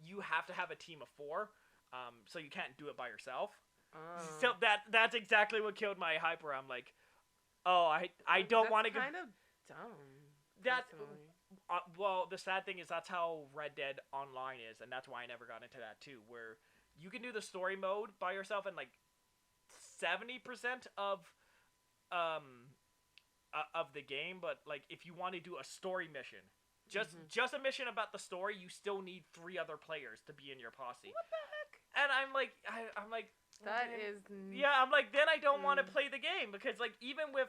you have to have a team of 4, so you can't do it by yourself. So that's exactly what killed my hype. Where I'm like, oh, I don't want to go. Kind of dumb. Well, the sad thing is that's how Red Dead Online is, and that's why I never got into that too. Where you can do the story mode by yourself, and like 70% of the game, but like if you want to do a story mission, just a mission about the story, you still need 3 other players to be in your posse. What the heck? And I'm like, I'm like, that is. Yeah, I'm like, then I don't want to play the game because like even with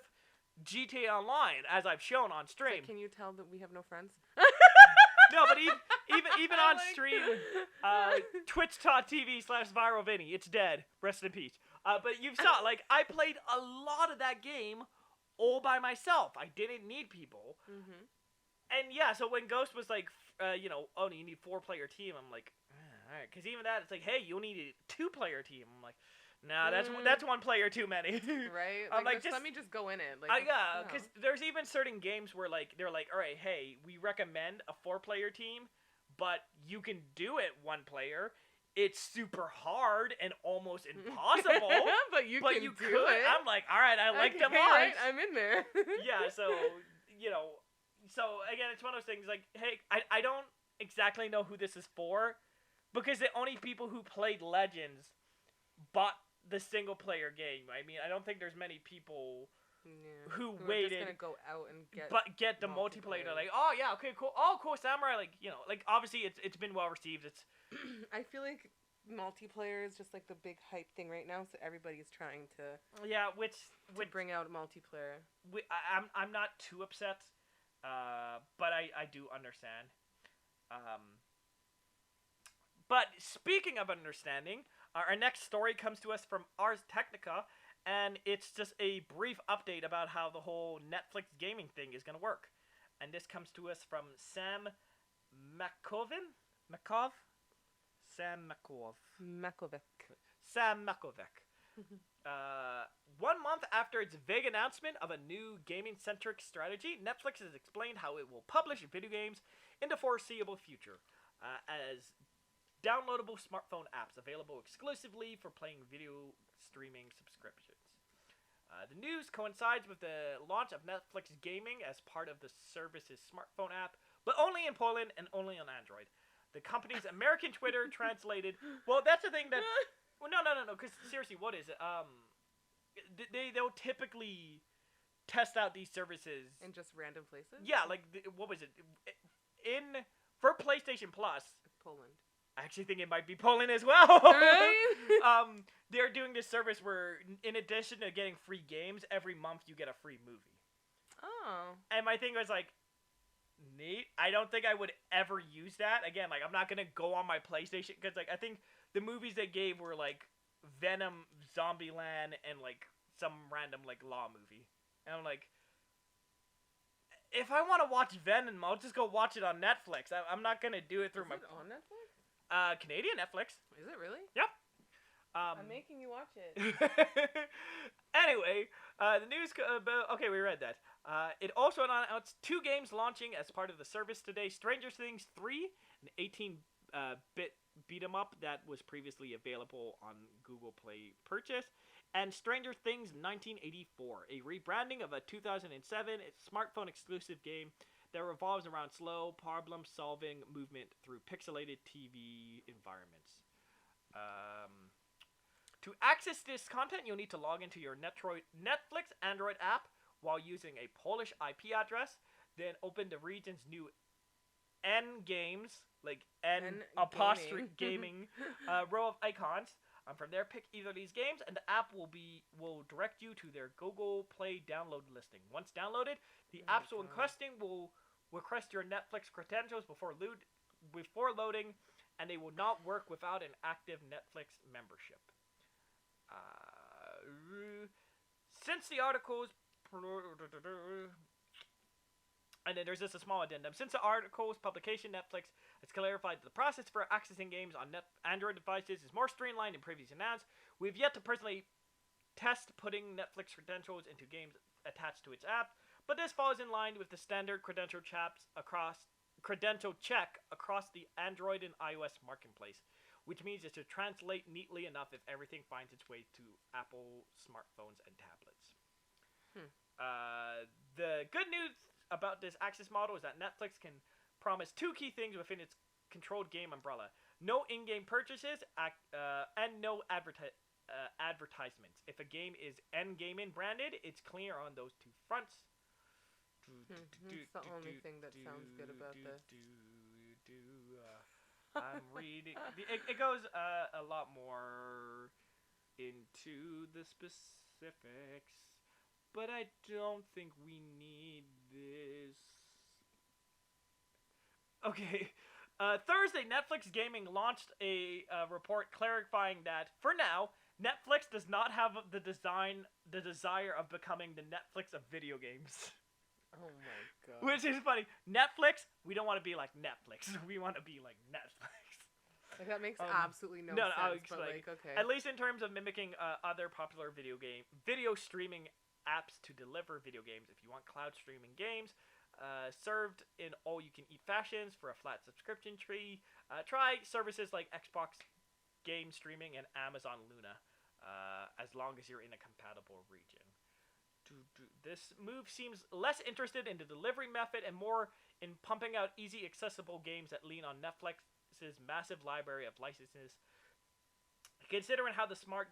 GTA Online, as I've shown on stream. So can you tell that we have no friends? No, but even on stream, twitch.tv/viralvinny, it's dead. Rest in peace. But you saw, like, I played a lot of that game all by myself. I didn't need people. Mm-hmm. And yeah, so when Ghost was like, you need a 4-player team, I'm like, all right, because even that, it's like, hey, you need a 2-player team. I'm like, nah, that's 1 player too many. Right? Like let me just go in it. Like, yeah, because there's even certain games where like they're like, all right, hey, we recommend a 4-player team, but you can do it 1 player. It's super hard and almost impossible. but you can do it. I'm like, all right, I like them odds. Right, I'm in there. Yeah, so so again, it's one of those things like, hey, I don't exactly know who this is for, because the only people who played Legends bought the single-player game. I mean, I don't think there's many people who waited just gonna go out and get the multiplayer. They're like, oh yeah, okay, cool. Oh, cool, Samurai. Like, like obviously it's been well received. It's I feel like multiplayer is just like the big hype thing right now, so everybody's trying to which bring out multiplayer. I'm not too upset, but I do understand. But speaking of understanding, our next story comes to us from Ars Technica, and it's just a brief update about how the whole Netflix gaming thing is going to work. And this comes to us from Sam Makovic. Sam Makovic. 1 month after its vague announcement of a new gaming-centric strategy, Netflix has explained how it will publish video games in the foreseeable future as downloadable smartphone apps available exclusively for playing video streaming subscriptions. The news coincides with the launch of Netflix Gaming as part of the service's smartphone app, but only in Poland and only on Android. The company's American Twitter translated... Well, that's the thing that... Well, no, because seriously, what is it? They'll typically test out these services... In just random places? Yeah, like, what was it? For PlayStation Plus... Poland. I actually think it might be Poland as well. Right? They're doing this service where, in addition to getting free games, every month you get a free movie. Oh. And my thing was like, neat. I don't think I would ever use that. Again, like, I'm not going to go on my PlayStation, because, like, I think the movies they gave were, like, Venom, Zombieland, and, like, some random, like, Law movie. And I'm like, if I want to watch Venom, I'll just go watch it on Netflix. I'm not going to do it through Is it on Netflix? Canadian Netflix. Is it really? Yep. I'm making you watch it. Anyway, the news... okay, we read that. It also announced 2 games launching as part of the service today. Stranger Things 3, an 18-bit beat-em-up that was previously available on Google Play purchase. And Stranger Things 1984, a rebranding of a 2007 smartphone-exclusive game that revolves around slow problem-solving movement through pixelated TV environments. To access this content, you'll need to log into your Netflix Android app while using a Polish IP address. Then open the region's new N games, like N apostrophe gaming row of icons. From there, pick either of these games, and the app will direct you to their Google Play download listing. Once downloaded, the apps will request your Netflix credentials before loading, and they will not work without an active Netflix membership. Since the articles... And then there's just a small addendum. Since the article's publication, Netflix has clarified that the process for accessing games on Android devices is more streamlined than previously announced. We've yet to personally test putting Netflix credentials into games attached to its app, but this falls in line with the standard credential check across the Android and iOS marketplace, which means it should translate neatly enough if everything finds its way to Apple smartphones and tablets. The good news about this access model is that Netflix can promise two key things within its controlled game umbrella: no in-game purchases and no advertisements. If a game is N-Gaming branded, it's clear on those two fronts. It's the only thing that sounds good about this. I'm reading. It goes a lot more into the specifics, but I don't think we need this. Okay. Thursday, Netflix Gaming launched a report clarifying that, for now, Netflix does not have the desire of becoming the Netflix of video games. Oh my god. Which is funny. Netflix, we don't want to be like Netflix. We want to be like Netflix. Like, that makes absolutely no sense, but okay. At least in terms of mimicking other popular video streaming apps to deliver video games. If you want cloud streaming games, served in all-you-can-eat fashions for a flat subscription fee, try services like Xbox Game Streaming and Amazon Luna, as long as you're in a compatible region. This move seems less interested in the delivery method and more in pumping out easy, accessible games that lean on Netflix's massive library of licenses. Considering how the smartphone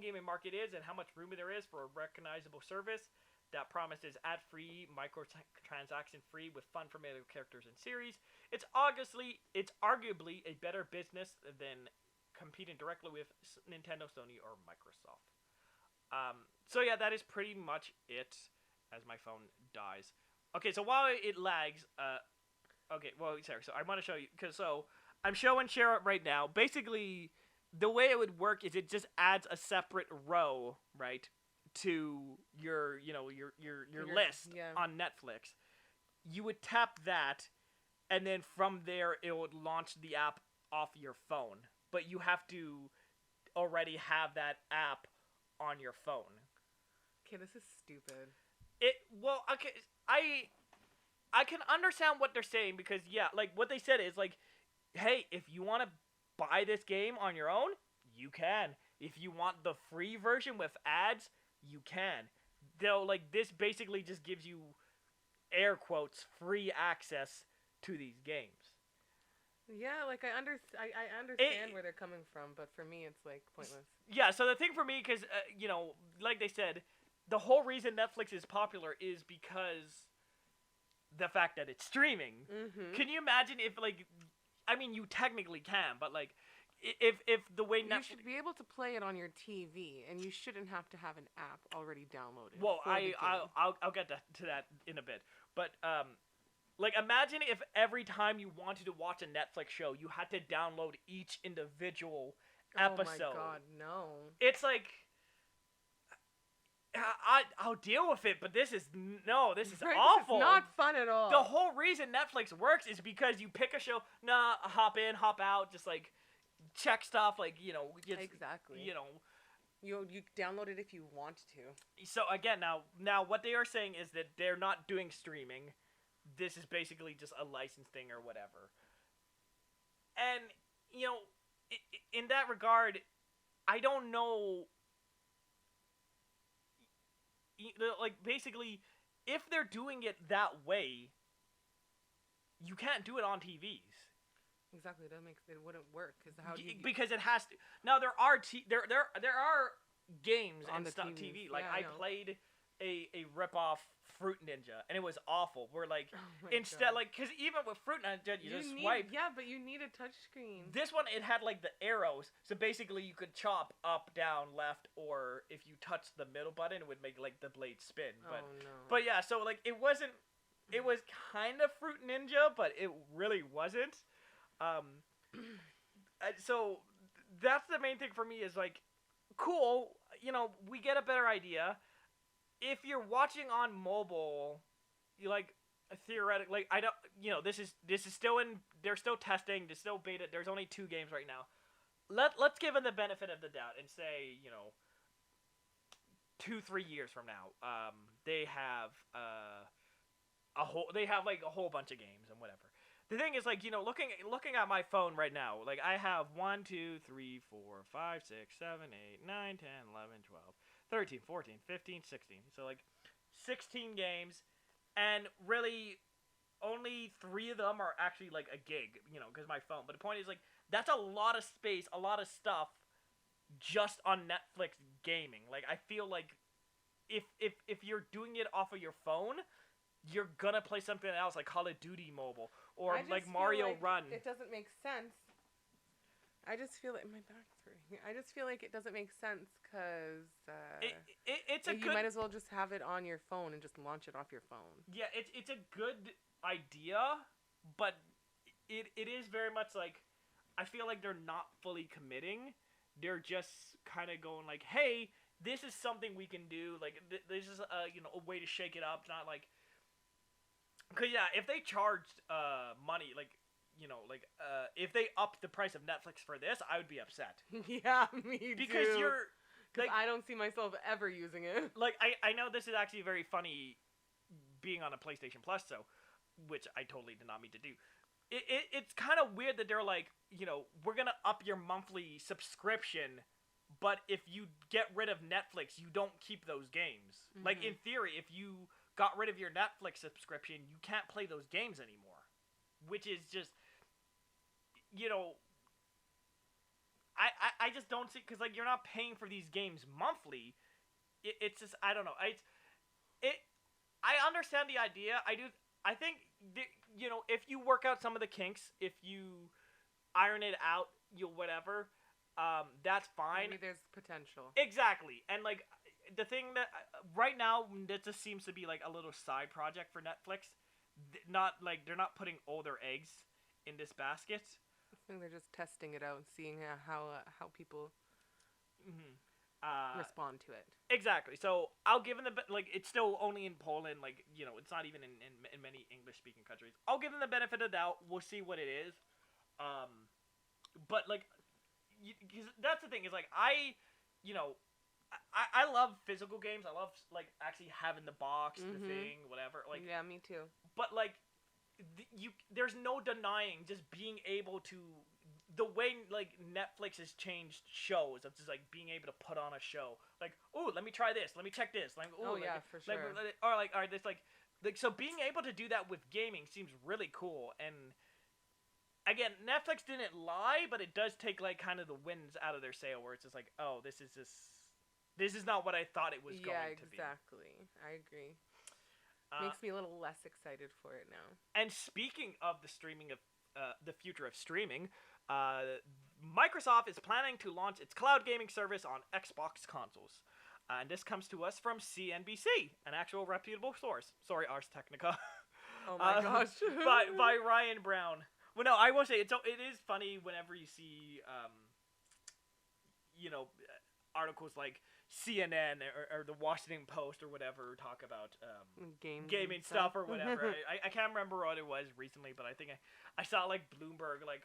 gaming market is and how much room there is for a recognizable service that promises ad-free, microtransaction-free with fun, familiar characters and series, it's arguably a better business than competing directly with Nintendo, Sony, or Microsoft. So yeah, that is pretty much it, as my phone dies. Okay, so while it lags, so I want to show you, so I'm showing share it right now. Basically, the way it would work is it just adds a separate row, right, to your list on Netflix. You would tap that, and then from there, it would launch the app off your phone. But you have to already have that app on your phone. Okay, this is stupid. I can understand what they're saying because, yeah, like, what they said is, like, hey, if you want to buy this game on your own, you can. If you want the free version with ads, you can. Though, like, this basically just gives you, air quotes, free access to these games. Yeah, like, I understand where they're coming from, but for me, it's, like, pointless. Yeah, so the thing for me, because, like they said, the whole reason Netflix is popular is because the fact that it's streaming. Mm-hmm. Can you imagine if, like, I mean, you technically can, but, like, if the way you should be able to play it on your TV, and you shouldn't have to have an app already downloaded. Well, I'll get to that in a bit, but like, imagine if every time you wanted to watch a Netflix show, you had to download each individual episode. Oh my god, no! It's like, I'll deal with it, but this is awful. This is not fun at all. The whole reason Netflix works is because you pick a show, hop in, hop out, just like check stuff, like, exactly. You download it if you want to. So again, now what they are saying is that they're not doing streaming. This is basically just a license thing or whatever. And in that regard, I don't know. Like, basically, if they're doing it that way, you can't do it on TVs. Exactly, it wouldn't work because it has to. Now there are games on and the stuff TV. Like, I played a rip-off Fruit Ninja, and it was awful. We're like, God. Like, because even with Fruit Ninja, you just swipe. Yeah, but you need a touchscreen. This one, it had like the arrows, so basically you could chop up, down, left, or if you touch the middle button, it would make like the blade spin. But, But yeah, so like it wasn't. It was kind of Fruit Ninja, but it really wasn't. So that's the main thing for me is like, cool. We get a better idea. If you're watching on mobile, you like theoretically, like, I don't, this is still they're still testing, there's still beta, there's only 2 games right now. Let's give them the benefit of the doubt and say, 2-3 years from now, they have a whole bunch of games and whatever. The thing is, like, looking at my phone right now, like, I have 1, 2, 3, 4, 5, 6, 7, 8, 9, 10, 11, 12, 13, 14, 15, 16. So, like, 16 games, and really only 3 of them are actually like a gig, because my phone. But the point is, like, that's a lot of space, a lot of stuff just on Netflix gaming. Like, I feel like if you're doing it off of your phone, you're gonna play something else like Call of Duty Mobile or like Mario Run. It doesn't make sense. I just feel like my back's hurting. I just feel like it doesn't make sense because you might as well just have it on your phone and just launch it off your phone. Yeah, it's a good idea, but it is very much like, I feel like they're not fully committing. They're just kind of going like, hey, this is something we can do. Like, this is a way to shake it up. It's not like, because yeah, if they charged money, like, if they upped the price of Netflix for this, I would be upset. Yeah, me too. Because like, I don't see myself ever using it. Like, I know this is actually very funny being on a PlayStation Plus, which I totally did not mean to do. It's kind of weird that they're like, we're going to up your monthly subscription, but if you get rid of Netflix, you don't keep those games. Mm-hmm. Like, in theory, if you got rid of your Netflix subscription, you can't play those games anymore. Which is just, I just don't see, because, like, you're not paying for these games monthly. It's just, I don't know. I understand the idea. I think, if you work out some of the kinks, if you iron it out, whatever, that's fine. Maybe there's potential. Exactly. And, like, the thing that, right now, that just seems to be, like, a little side project for Netflix. Not, like, they're not putting all their eggs in this basket. I think they're just testing it out and seeing how people respond to it. Exactly. So I'll give them like, it's still only in Poland. Like, it's not even in many English-speaking countries. I'll give them the benefit of the doubt. We'll see what it is. But, like, cause that's the thing is, like, I love physical games. I love, like, actually having the box, the thing, whatever. Like, yeah, me too. But, like, there's no denying just being able to, the way, like, Netflix has changed shows of just, like, being able to put on a show. Like, ooh, let me try this. Let me check this. Like, ooh, yeah, for sure. Or this, like, so being able to do that with gaming seems really cool. And again, Netflix didn't lie, but it does take, like, kind of the winds out of their sail, where it's just like, oh, this is not what I thought it was going to be. Yeah, exactly. I agree. Makes me a little less excited for it now. And speaking of the streaming of the future of streaming, Microsoft is planning to launch its cloud gaming service on Xbox consoles. And this comes to us from CNBC, an actual reputable source. Sorry, Ars Technica. Oh my gosh. by Ryan Brown. Well, no, I will say it is funny whenever you see articles like CNN or the Washington Post or whatever talk about gaming stuff or whatever. I can't remember what it was recently, but I think I saw, like, Bloomberg, like,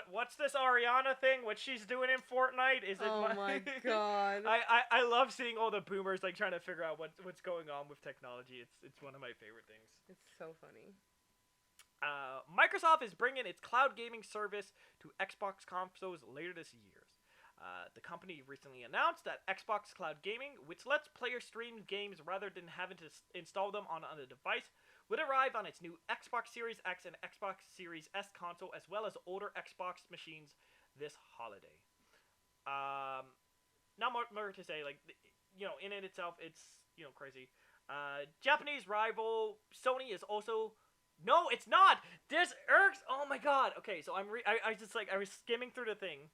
what's this Ariana thing? What she's doing in Fortnite? Is it? Oh my god! I love seeing all the boomers, like, trying to figure out what's going on with technology. It's one of my favorite things. It's so funny. Microsoft is bringing its cloud gaming service to Xbox consoles later this year. The company recently announced that Xbox Cloud Gaming, which lets players stream games rather than having to install them on a device, would arrive on its new Xbox Series X and Xbox Series S console, as well as older Xbox machines this holiday. Not more to say, like, in it itself, it's, crazy. Japanese rival Sony is also... No, it's not! This irks... Oh my god! Okay, so I was skimming through the thing,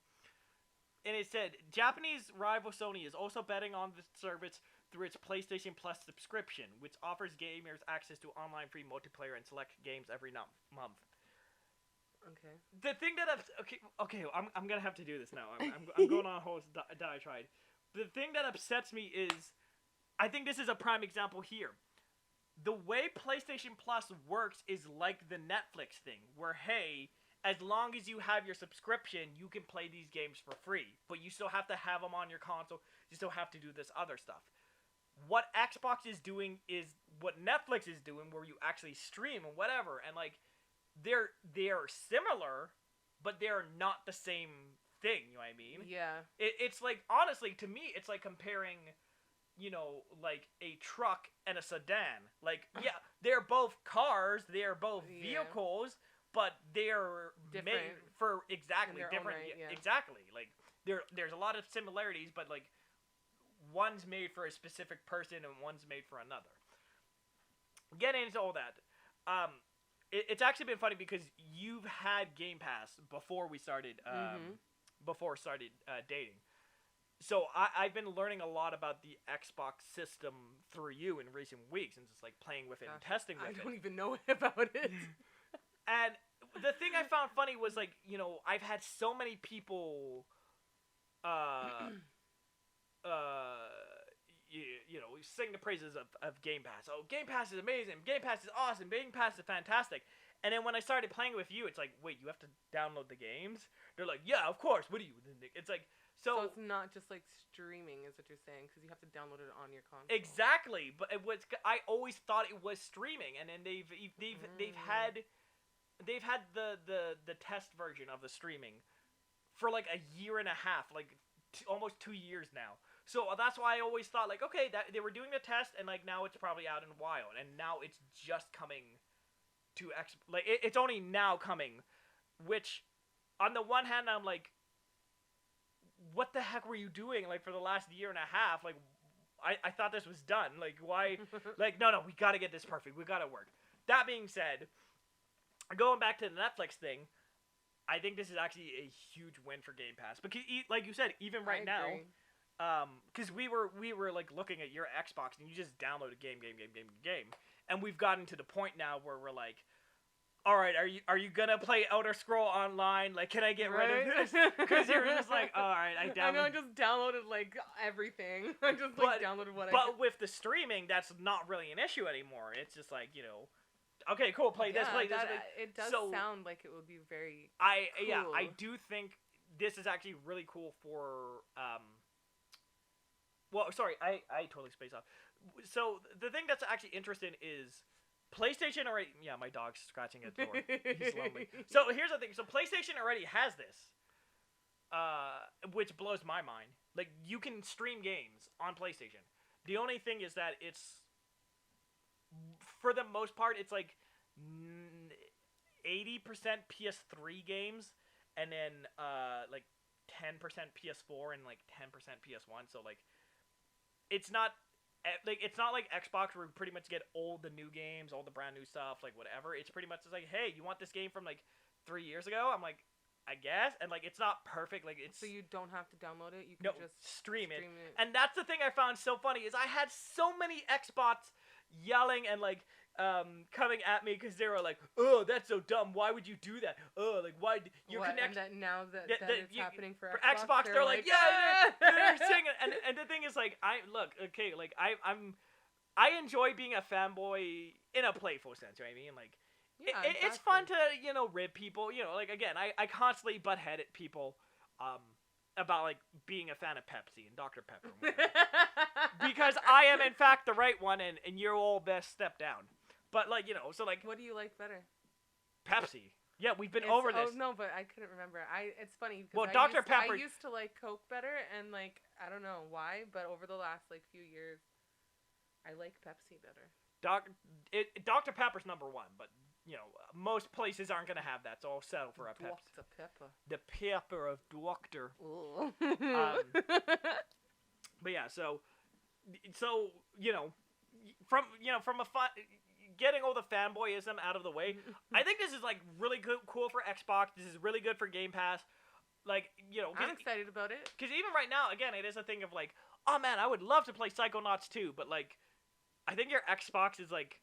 and it said, Japanese rival Sony is also betting on the service through its PlayStation Plus subscription, which offers gamers access to online free multiplayer and select games every month. Okay. The thing that I'm gonna have to do this now. I'm going on a whole diatribe. The thing that upsets me is, I think this is a prime example here. The way PlayStation Plus works is like the Netflix thing, where, hey, as long as you have your subscription, you can play these games for free. But you still have to have them on your console. You still have to do this other stuff. What Xbox is doing is what Netflix is doing, where you actually stream and whatever. And, like, they're similar, but they're not the same thing, you know what I mean? Yeah. It's like, honestly, to me, it's like comparing, like a truck and a sedan. Like, yeah, they're both cars, they're both vehicles, but they're made for exactly different. Right, Exactly. Like, there's a lot of similarities, but like, one's made for a specific person and one's made for another. Getting into all that, it's actually been funny because you've had Game Pass before we started, dating. So I've been learning a lot about the Xbox system through you in recent weeks, and just like playing with it and testing with it. I don't even know about it. And the thing I found funny was like, I've had so many people, sing the praises of Game Pass. Oh, Game Pass is amazing. Game Pass is awesome. Game Pass is fantastic. And then when I started playing with you, it's like, wait, you have to download the games? They're like, yeah, of course. What do you? It's like, so it's not just like streaming, is what you're saying, because you have to download it on your console. Exactly, but I always thought it was streaming, and then they've had the test version of the streaming for like a year and a half, like almost 2 years now. So that's why I always thought like, okay, that they were doing the test, and like now it's probably out in a while, and now it's just coming to it's only now coming, which on the one hand I'm like, what the heck were you doing like for the last year and a half? Like, I thought this was done. Like, why? Like, no, we gotta get this perfect. We gotta work. That being said, going back to the Netflix thing, I think this is actually a huge win for Game Pass because, like you said, even right now, because we were like looking at your Xbox and you just download a game, and we've gotten to the point now where we're like, all right, are you gonna play Elder Scroll Online? Like, can I get rid of this? Because you're just like, all right, I know, I just downloaded like everything. I just downloaded what I. But with the streaming, that's not really an issue anymore. It's just like, okay, cool, play this. It does sound like it would be very. Cool. I do think this is actually really cool for. Well, sorry, I totally spaced off. So the thing that's actually interesting is. PlayStation already... Yeah, my dog's scratching at the door. He's lonely. So here's the thing. So PlayStation already has this, which blows my mind. Like, you can stream games on PlayStation. The only thing is that it's... For the most part, it's like 80% PS3 games, and then like 10% PS4 and like 10% PS1. So like, it's not... Like, it's not like Xbox where we pretty much get all the new games, all the brand new stuff, like whatever. It's pretty much just like, hey, you want this game from like 3 years ago? I'm like, I guess. And like, it's not perfect. Like, it's so you don't have to download it. You can just stream it. And that's the thing I found so funny is I had so many Xbots yelling and like coming at me because they were like, oh, that's so dumb. Why would you do that? Oh, like, why your connection? And now that it's happening for Xbox, they're like, yeah, they're singing. And the thing is, like, I enjoy being a fanboy in a playful sense, right? I mean, like, it's fun to rib people. Like, again, I constantly butt head at people about like being a fan of Pepsi and Dr. Pepper. Because I am in fact the right one, and you're all best step down. But like, so like, what do you like better? Pepsi. Yeah, we've been over this. Oh no, but I couldn't remember. It's funny because well, Dr. Pepper. I used to like Coke better, and like I don't know why, but over the last like few years, I like Pepsi better. Dr. Pepper's number one, but most places aren't gonna have that, so I'll settle for a Pepsi. Dr. Pepper. The pepper of Doctor. But yeah, so from a fun. Getting all the fanboyism out of the way, I think this is like really cool for Xbox. This is really good for Game Pass. Like, I'm excited about it. Because even right now, again, it is a thing of like, oh man, I would love to play Psychonauts 2, but like, I think your Xbox is like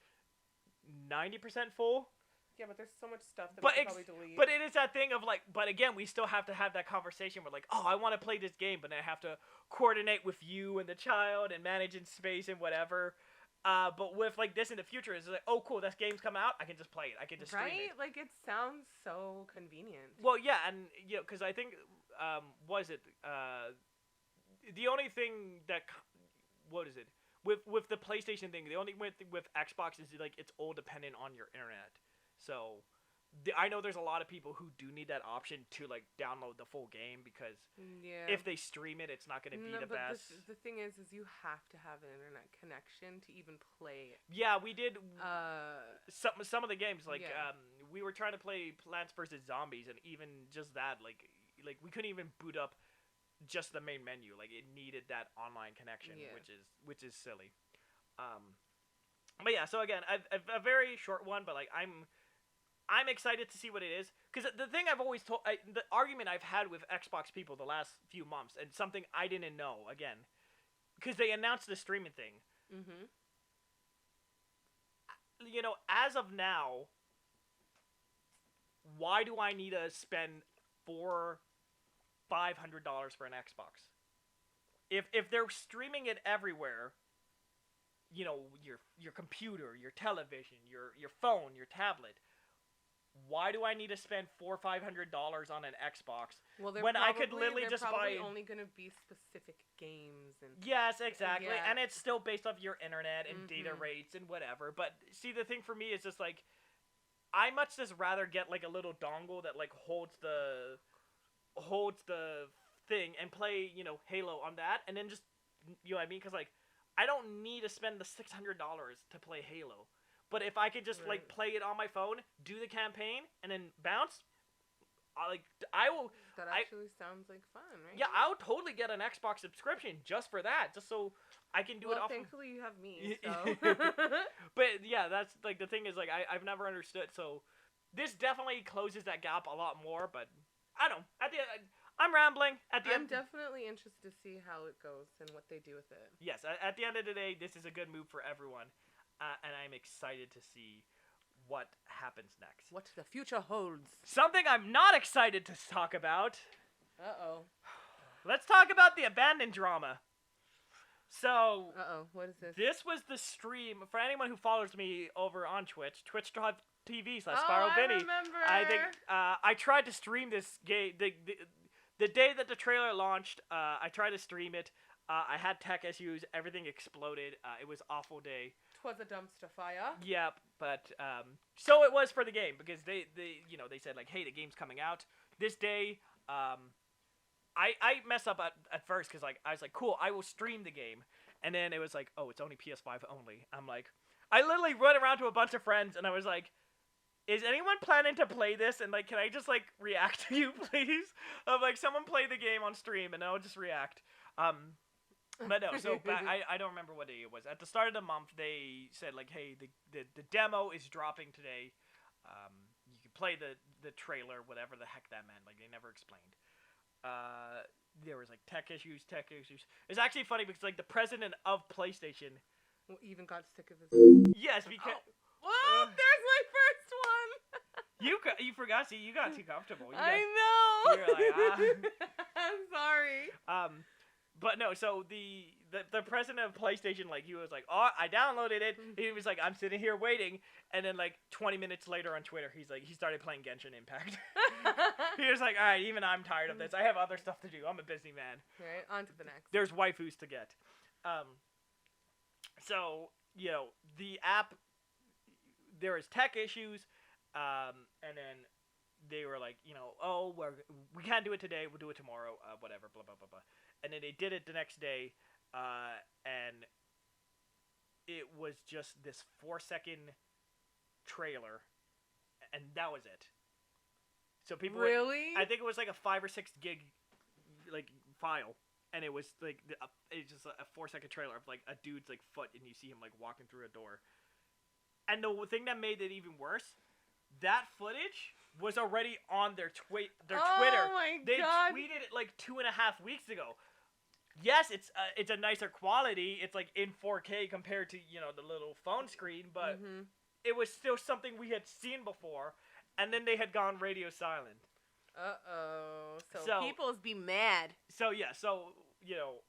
90% full. Yeah, but there's so much stuff that we could probably delete. But it is that thing of like, but again, we still have to have that conversation where like, oh, I want to play this game, but then I have to coordinate with you and the child and managing space and whatever. But with like this in the future, it's like, oh cool, this game's coming out, I can just play it. I can just stream it. Like, it sounds so convenient. Well, yeah, and because I think the only thing that with the PlayStation thing, the only thing with Xbox is like it's all dependent on your internet. So I know there's a lot of people who do need that option to like download the full game because if they stream it, it's not going to be the best. The thing is you have to have an internet connection to even play. Yeah, we did some of the games like we were trying to play Plants vs Zombies, and even just that like we couldn't even boot up just the main menu. Like it needed that online connection, which is silly. But yeah, so again, a very short one, but like I'm excited to see what it is, because the thing I've always told, the argument I've had with Xbox people the last few months, and something I didn't know, again, because they announced the streaming thing. Mm-hmm. You know, as of now, why do I need to spend $500 for an Xbox? If they're streaming it everywhere, you know, your computer, your television, your phone, your tablet. Why do I need to spend $400 or $500 on an Xbox when I could literally just buy? Only going to be specific games and. Yes, exactly, and it's still based off your internet and data rates and whatever. But see, the thing for me is just like, I much just rather get like a little dongle that like holds the thing and play, you know, Halo on that, and then just, you know what I mean? Because like, I don't need to spend the $600 to play Halo. But if I could just like play it on my phone, do the campaign, and then bounce, I will. That actually sounds like fun, right? Yeah, I would totally get an Xbox subscription just for that, just so I can do it off. Thankfully you have me. So. But yeah, that's like the thing is like I've never understood. So this definitely closes that gap a lot more. But I don't know. At the end, I'm rambling. I'm definitely interested to see how it goes and what they do with it. Yes, at the end of the day, this is a good move for everyone. And I'm excited to see what happens next. What the future holds. Something I'm not excited to talk about. Uh-oh. Let's talk about the abandoned drama. So... Uh-oh, what is this? This was the stream, for anyone who follows me over on Twitch, twitch.tv/SpiralVinny. I remember! I think, I tried to stream this game, the day that the trailer launched, I tried to stream it. I had tech issues, everything exploded, it was an awful day. 'Twas a dumpster fire. Yep, but so it was for the game, because they you know, they said like, hey, the game's coming out this day. I messed up at first because like I was like, cool, I will stream the game, and then it was like, oh, it's only PS5 only. I'm like, I literally went around to a bunch of friends and I was like, is anyone planning to play this? And like, can I just like react to you, please? Of like, someone play the game on stream and I'll just react. But no, so I don't remember what day it was. At the start of the month, they said like, hey, the demo is dropping today. You can play the trailer, whatever the heck that meant. Like, they never explained. There was like tech issues. It's actually funny because like the president of PlayStation even got sick of his. Yes, because there's my first one. you forgot. See, you got too comfortable. I know. You're like, I'm sorry. But no, so the president of PlayStation, like, he was like, oh, I downloaded it. He was like, I'm sitting here waiting. And then, like, 20 minutes later on Twitter, he started playing Genshin Impact. He was like, all right, even I'm tired of this. I have other stuff to do. I'm a busy man. Right, on to the next. There's waifus to get. So, you know, the app, there was tech issues, and then they were like, you know, oh, we can't do it today. We'll do it tomorrow. Whatever, blah, blah, blah, blah. And then they did it the next day, and it was just this 4-second trailer, and that was it. So people really? I think it was like a 5 or 6 gig, like, file, and it was like it's just a 4-second trailer of like a dude's like foot, and you see him like walking through a door. And the thing that made it even worse, that footage was already on their Twitter. Oh my They God. tweeted it like 2.5 weeks ago. Yes, it's a nicer quality. It's like in 4K compared to, you know, the little phone screen, but it was still something we had seen before, and then they had gone radio silent. Uh-oh. So people's be mad. So yeah, you know,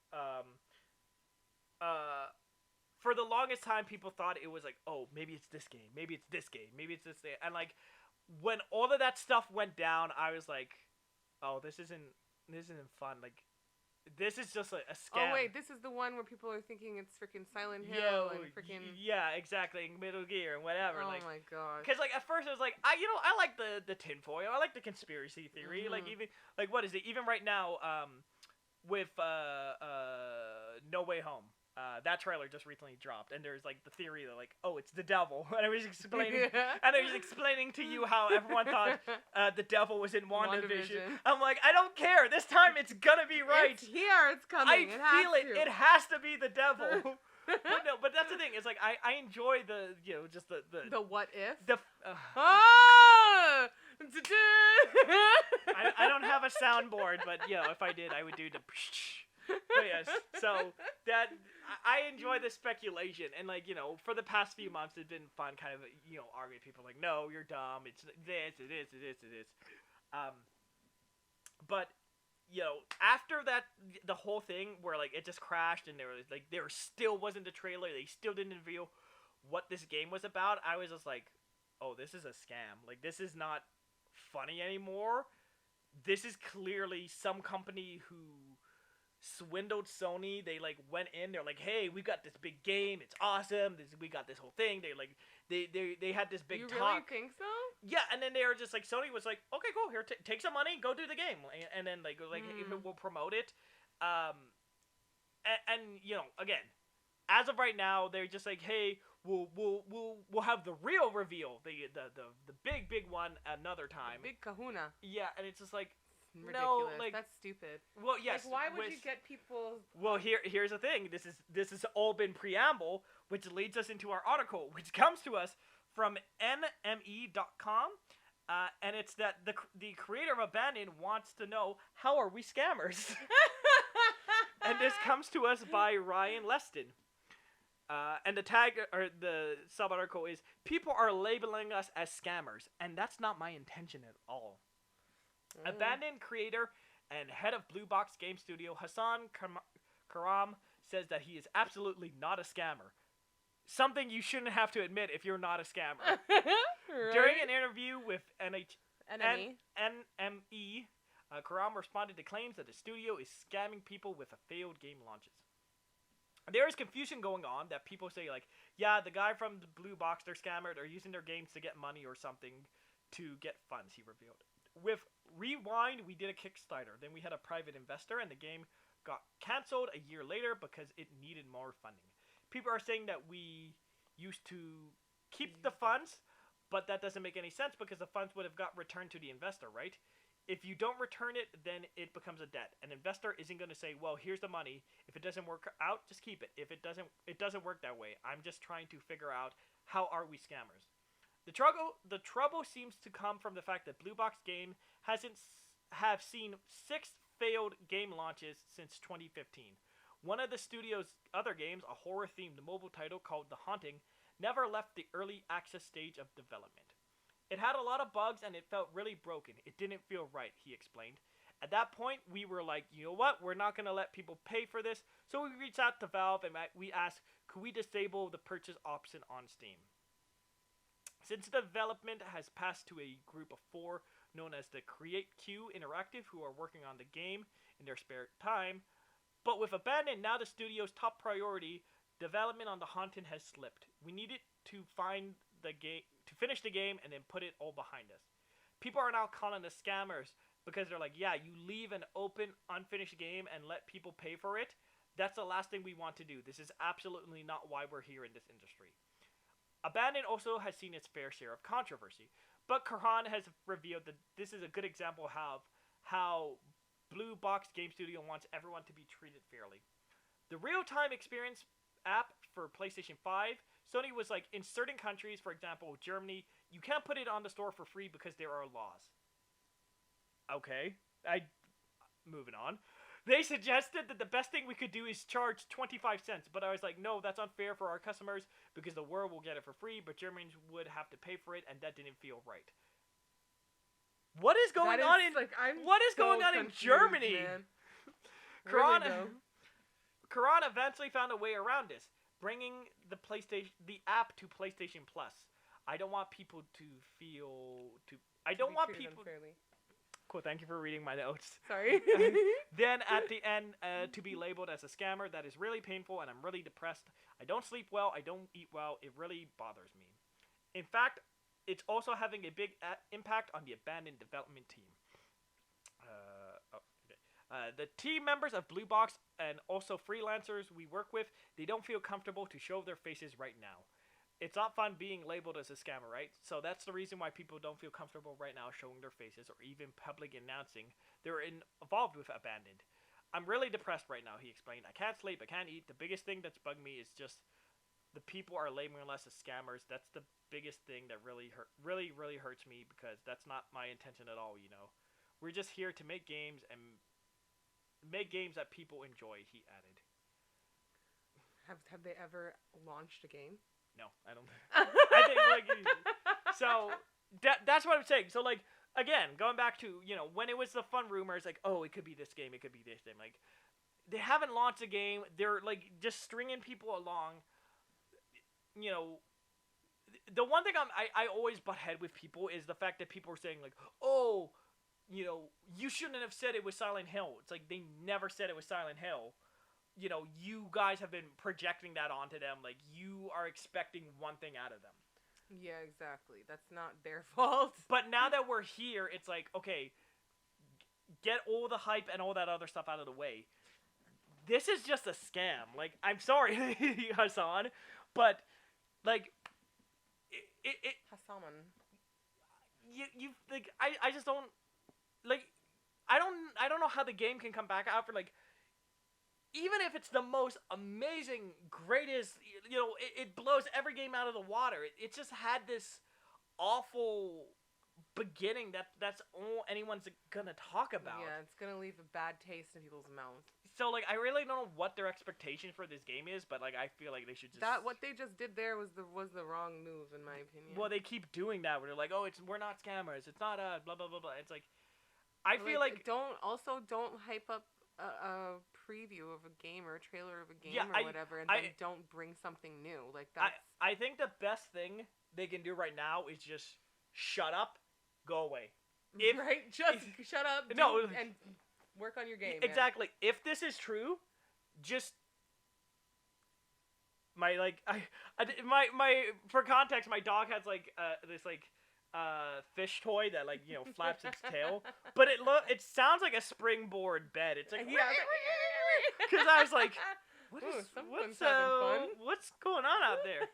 for the longest time, people thought it was like, oh, maybe it's this game, maybe it's this game, maybe it's this thing, and like, when all of that stuff went down, I was like, oh, this isn't fun. Like, This is just a scam. Oh wait, this is the one where people are thinking it's freaking Silent Hill and freaking. Yeah, exactly, Metal Gear and whatever. Oh my god. Because like at first I was like, I like the tinfoil, I like the conspiracy theory. Mm-hmm. Like even like what is it? Even right now, with No Way Home. That trailer just recently dropped, and there's like the theory that like, oh, it's the devil, and I was explaining, to you how everyone thought the devil was in WandaVision. I'm like, I don't care. This time it's gonna be right. It's here. It's coming. I feel it. It has to be the devil. but that's the thing. It's like I enjoy the just the what if I don't have a soundboard, but if I did, I would do the. But yes, so that I enjoy the speculation, and like for the past few months, it's been fun, kind of arguing people like, no, you're dumb. It's this, it is. But after that, the whole thing where like it just crashed, and there still wasn't the trailer. They still didn't reveal what this game was about. I was just like, oh, this is a scam. Like this is not funny anymore. This is clearly some company who swindled Sony. They like went in, they're like, hey, we got this big game, it's awesome, we got this whole thing. They like they had this big talk. You really think so? Yeah, and then they were just like, Sony was like, okay, cool, here, take some money, go do the game, and then like hey, we'll promote it. And again, as of right now, they're just like, hey, we'll have the real reveal, the big one another time, the big kahuna. Yeah, and it's just like, ridiculous. no, like, that's stupid. Well, yes. Like, why would you get people? Well, here's the thing. This is all been preamble, which leads us into our article, which comes to us from NME.com, and it's that the creator of Abandon wants to know, how are we scammers? And this comes to us by Ryan Leston. And the tag or the sub article is, people are labeling us as scammers, and that's not my intention at all. Abandoned creator and head of Blue Box Game Studio Hassan Karam says that he is absolutely not a scammer. Something you shouldn't have to admit if you're not a scammer. Right? During an interview with NME, Karam responded to claims that the studio is scamming people with failed game launches. There is confusion going on that people say like, yeah, the guy from the Blue Box, they're scammer, they're using their games to get money or something to get funds, he revealed. With Rewind, we did a Kickstarter. Then we had a private investor, and the game got canceled a year later because it needed more funding. People are saying that we used to keep the funds, but that doesn't make any sense because the funds would have got returned to the investor, right? If you don't return it, then it becomes a debt. An investor isn't going to say, well, here's the money. If it doesn't work out, just keep it. If it doesn't work that way. I'm just trying to figure out, how are we scammers? The trouble seems to come from the fact that Blue Box Game have seen 6 failed game launches since 2015. One of the studio's other games, a horror-themed mobile title called The Haunting, never left the early access stage of development. It had a lot of bugs and it felt really broken. It didn't feel right, he explained. At that point, we were like, you know what? We're not going to let people pay for this. So we reached out to Valve and we asked, could we disable the purchase option on Steam? Since development has passed to a group of 4 known as the Create Q Interactive, who are working on the game in their spare time. But with Abandon now the studio's top priority, development on The Haunting has slipped. We needed to finish the game and then put it all behind us. People are now calling us scammers because they're like, yeah, you leave an open, unfinished game and let people pay for it. That's the last thing we want to do. This is absolutely not why we're here in this industry. Abandon also has seen its fair share of controversy, but Karan has revealed that this is a good example of how Blue Box Game Studio wants everyone to be treated fairly. The real-time experience app for PlayStation 5, Sony was like, in certain countries, for example, Germany, you can't put it on the store for free because there are laws. Okay, moving on. They suggested that the best thing we could do is charge 25 cents, but I was like, no, that's unfair for our customers because the world will get it for free, but Germans would have to pay for it, and that didn't feel right. What is going on in Germany? Karan eventually found a way around this, bringing the app to PlayStation Plus. I don't want people to feel Cool. Thank you for reading my notes. Sorry. Then at the end, to be labeled as a scammer, that is really painful, and I'm really depressed. I don't sleep well. I don't eat well. It really bothers me. In fact, it's also having a big impact on the abandoned development team. The team members of Blue Box and also freelancers we work with, they don't feel comfortable to show their faces right now. It's not fun being labeled as a scammer, right? So that's the reason why people don't feel comfortable right now showing their faces or even public announcing they're involved with Abandoned. I'm really depressed right now, he explained. I can't sleep, I can't eat. The biggest thing that's bugged me is just the people are labeling us as scammers. That's the biggest thing that really hurts me, because that's not my intention at all, you know. We're just here to make games and make games that people enjoy, he added. Have they ever launched a game? No, I don't. I think like so that's what I'm saying. So like again, going back to, you know, when it was the fun rumors like, oh, it could be this game, it could be this game. Like they haven't launched a game. They're like just stringing people along. You know, the one thing I always butt head with people is the fact that people are saying like, oh, you know, you shouldn't have said it was Silent Hill. It's like they never said it was Silent Hill. You know, you guys have been projecting that onto them. Like, you are expecting one thing out of them. Yeah, exactly. That's not their fault. But now that we're here, it's like, okay, get all the hype and all that other stuff out of the way. This is just a scam. Like, I'm sorry, Hassan, but, like, it Hassan. You like, I just don't, like, I don't know how the game can come back after, like, even if it's the most amazing, greatest, you know, it blows every game out of the water. It just had this awful beginning that's all anyone's gonna talk about. Yeah, it's gonna leave a bad taste in people's mouths. So, like, I really don't know what their expectation for this game is, but, like, I feel like they should just... What they just did there was the wrong move, in my opinion. Well, they keep doing that, where they're like, oh, we're not scammers, it's not blah, blah, blah, blah. It's like, I feel like... Don't hype up a preview of a game or a trailer of a game or whatever, and then don't bring something new. Like, that's... I think the best thing they can do right now is just shut up, go away. Shut up, and work on your game. Exactly. Man. If this is true, just my for context, my dog has like this like fish toy that, like, you know, flaps its tail, but it sounds like a springboard bed. It's like, yeah, because I was like, what's going on out there?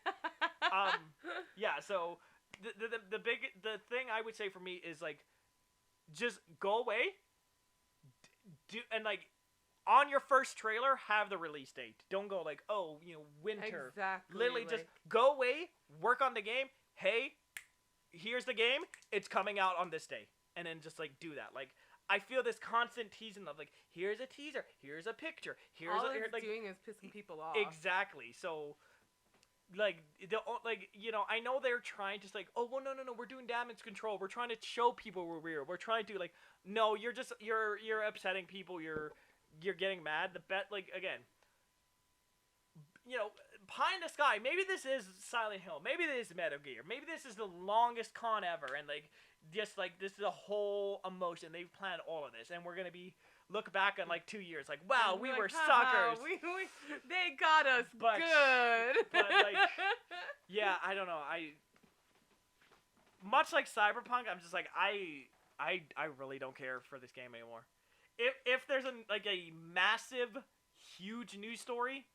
Yeah. So the thing I would say for me is, like, just go away. And, like, on your first trailer, have the release date. Don't go like, oh, you know, winter. Exactly. Literally, just go away, work on the game. Hey, here's the game. It's coming out on this day. And then just, like, do that. Like, I feel this constant teasing of, like, here's a teaser, here's a picture, all it's doing is pissing people off. Exactly. So, like, you know, I know they're trying to, like, oh, well, no, we're doing damage control. We're trying to show people we're weird. We're trying to, like, no, you're upsetting people. You're getting mad. Like, again, you know, pie in the sky. Maybe this is Silent Hill. Maybe this is Metal Gear. Maybe this is the longest con ever. And, like, just, like, this is a whole emotion. They've planned all of this. And we're going to look back in, like, 2 years. Like, wow, we were suckers. They got us good. But, like, yeah, I don't know. Much like Cyberpunk, I'm just like, I really don't care for this game anymore. If there's a massive, huge news story,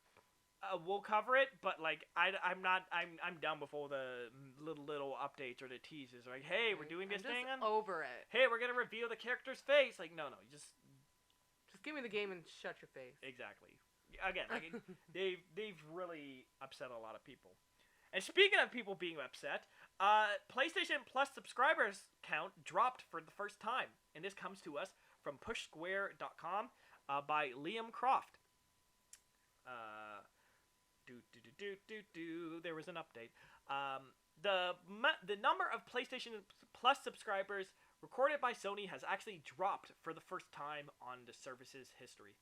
we'll cover it. But, like, I'm done with all the little updates or the teases. Like, hey, we're doing this thing. Over it. Hey, we're gonna reveal the character's face. Like, no, just give me the game and shut your face. Exactly. Again, like, they've really upset a lot of people. And speaking of people being upset, PlayStation Plus subscribers count dropped for the first time. And this comes to us from pushsquare.com by Liam Croft. There was an update. The number of PlayStation Plus subscribers recorded by Sony has actually dropped for the first time on the service's history.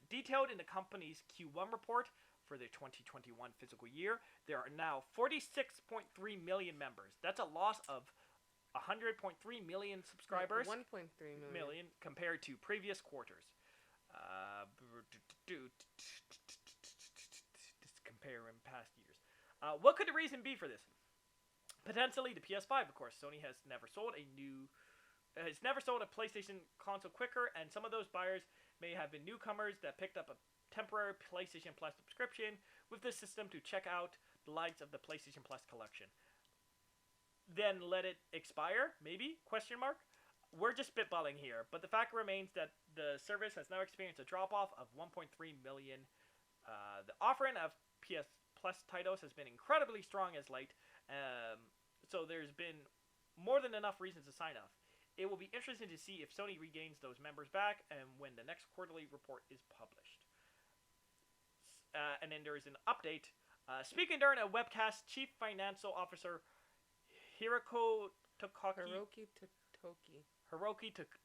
Detailed in the company's Q1 report for the 2021 fiscal year, there are now 46.3 million members. That's a loss of 100.3 million subscribers. 1.3 million compared to previous quarters. Just comparing past years. What could the reason be for this? Potentially the PS5, of course. Sony has never sold a PlayStation console quicker, and some of those buyers may have been newcomers that picked up a temporary PlayStation Plus subscription with the system to check out the likes of the PlayStation Plus collection. Then let it expire, maybe? ? We're just spitballing here, but the fact remains that the service has now experienced a drop-off of 1.3 million. The offering of PS Plus titles has been incredibly strong as late, so there's been more than enough reasons to sign up. It will be interesting to see if Sony regains those members back and when the next quarterly report is published. And then there is an update. Speaking during a webcast, Chief Financial Officer Hiroki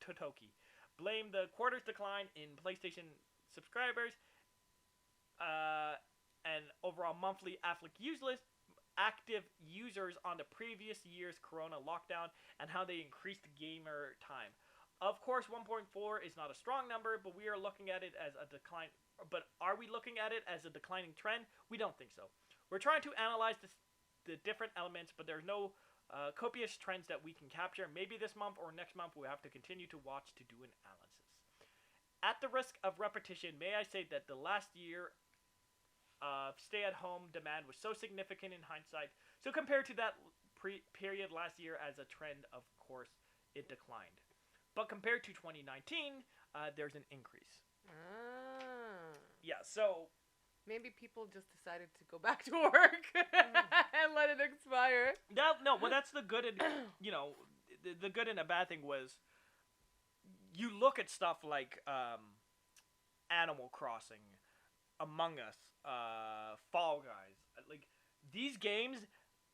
Totoki blamed the quarter's decline in PlayStation subscribers and overall monthly active users on the previous year's Corona lockdown and how they increased gamer time. Of course, 1.4 is not a strong number, but we are looking at it as a decline. But are we looking at it as a declining trend? We don't think so. We're trying to analyze the different elements, but there's no copious trends that we can capture. Maybe this month or next month we'll have to continue to watch to do an analysis. At the risk of repetition, may I say that the last year stay-at-home demand was so significant in hindsight. So compared to that period last year as a trend, of course, it declined. But compared to 2019, there's an increase. Yeah, so maybe people just decided to go back to work and let it expire. No, well, that's the good and, the good and the bad thing was you look at stuff like Animal Crossing, Among Us, Fall Guys. Like, these games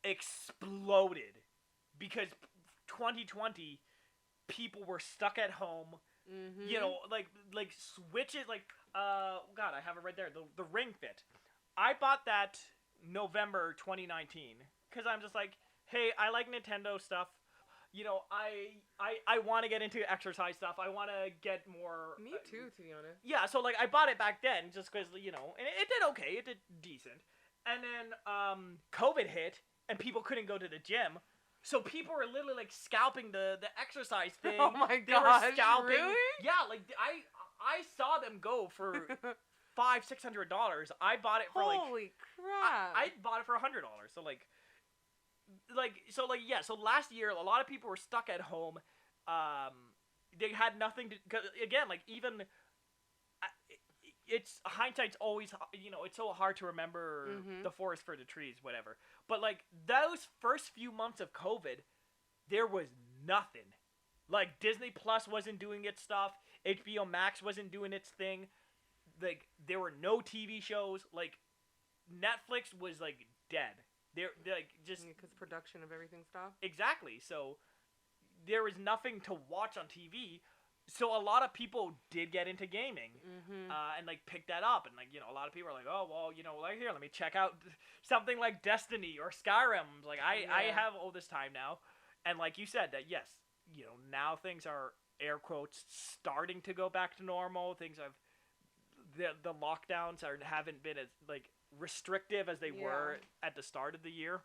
exploded because 2020 people were stuck at home. Mm-hmm. Like Switches, God, I have it right there. The Ring Fit. I bought that November 2019 because I'm just like, hey, I like Nintendo stuff. I want to get into exercise stuff. I want to get more. Me too, to be honest. Yeah, so I bought it back then just because and it did okay. It did decent. And then COVID hit and people couldn't go to the gym. So people were literally scalping the exercise thing. Oh my god! They were scalping. Really? Yeah, I saw them go for $500-$600. I bought it for holy crap! I bought it for $100. So last year a lot of people were stuck at home. They had nothing to. Cause again, it's hindsight's always, it's so hard to remember the forest for the trees, whatever. But those first few months of COVID, there was nothing. Disney Plus wasn't doing its stuff. HBO Max wasn't doing its thing. There were no TV shows. Netflix was dead. They're just because production of everything stopped. Exactly. So there was nothing to watch on TV. So a lot of people did get into gaming, and pick that up, and a lot of people are like, oh well, here, let me check out something like Destiny or Skyrim. I have all this time now, and like you said, that yes, now things are air quotes starting to go back to normal. Things have the lockdowns haven't been as restrictive as they were at the start of the year.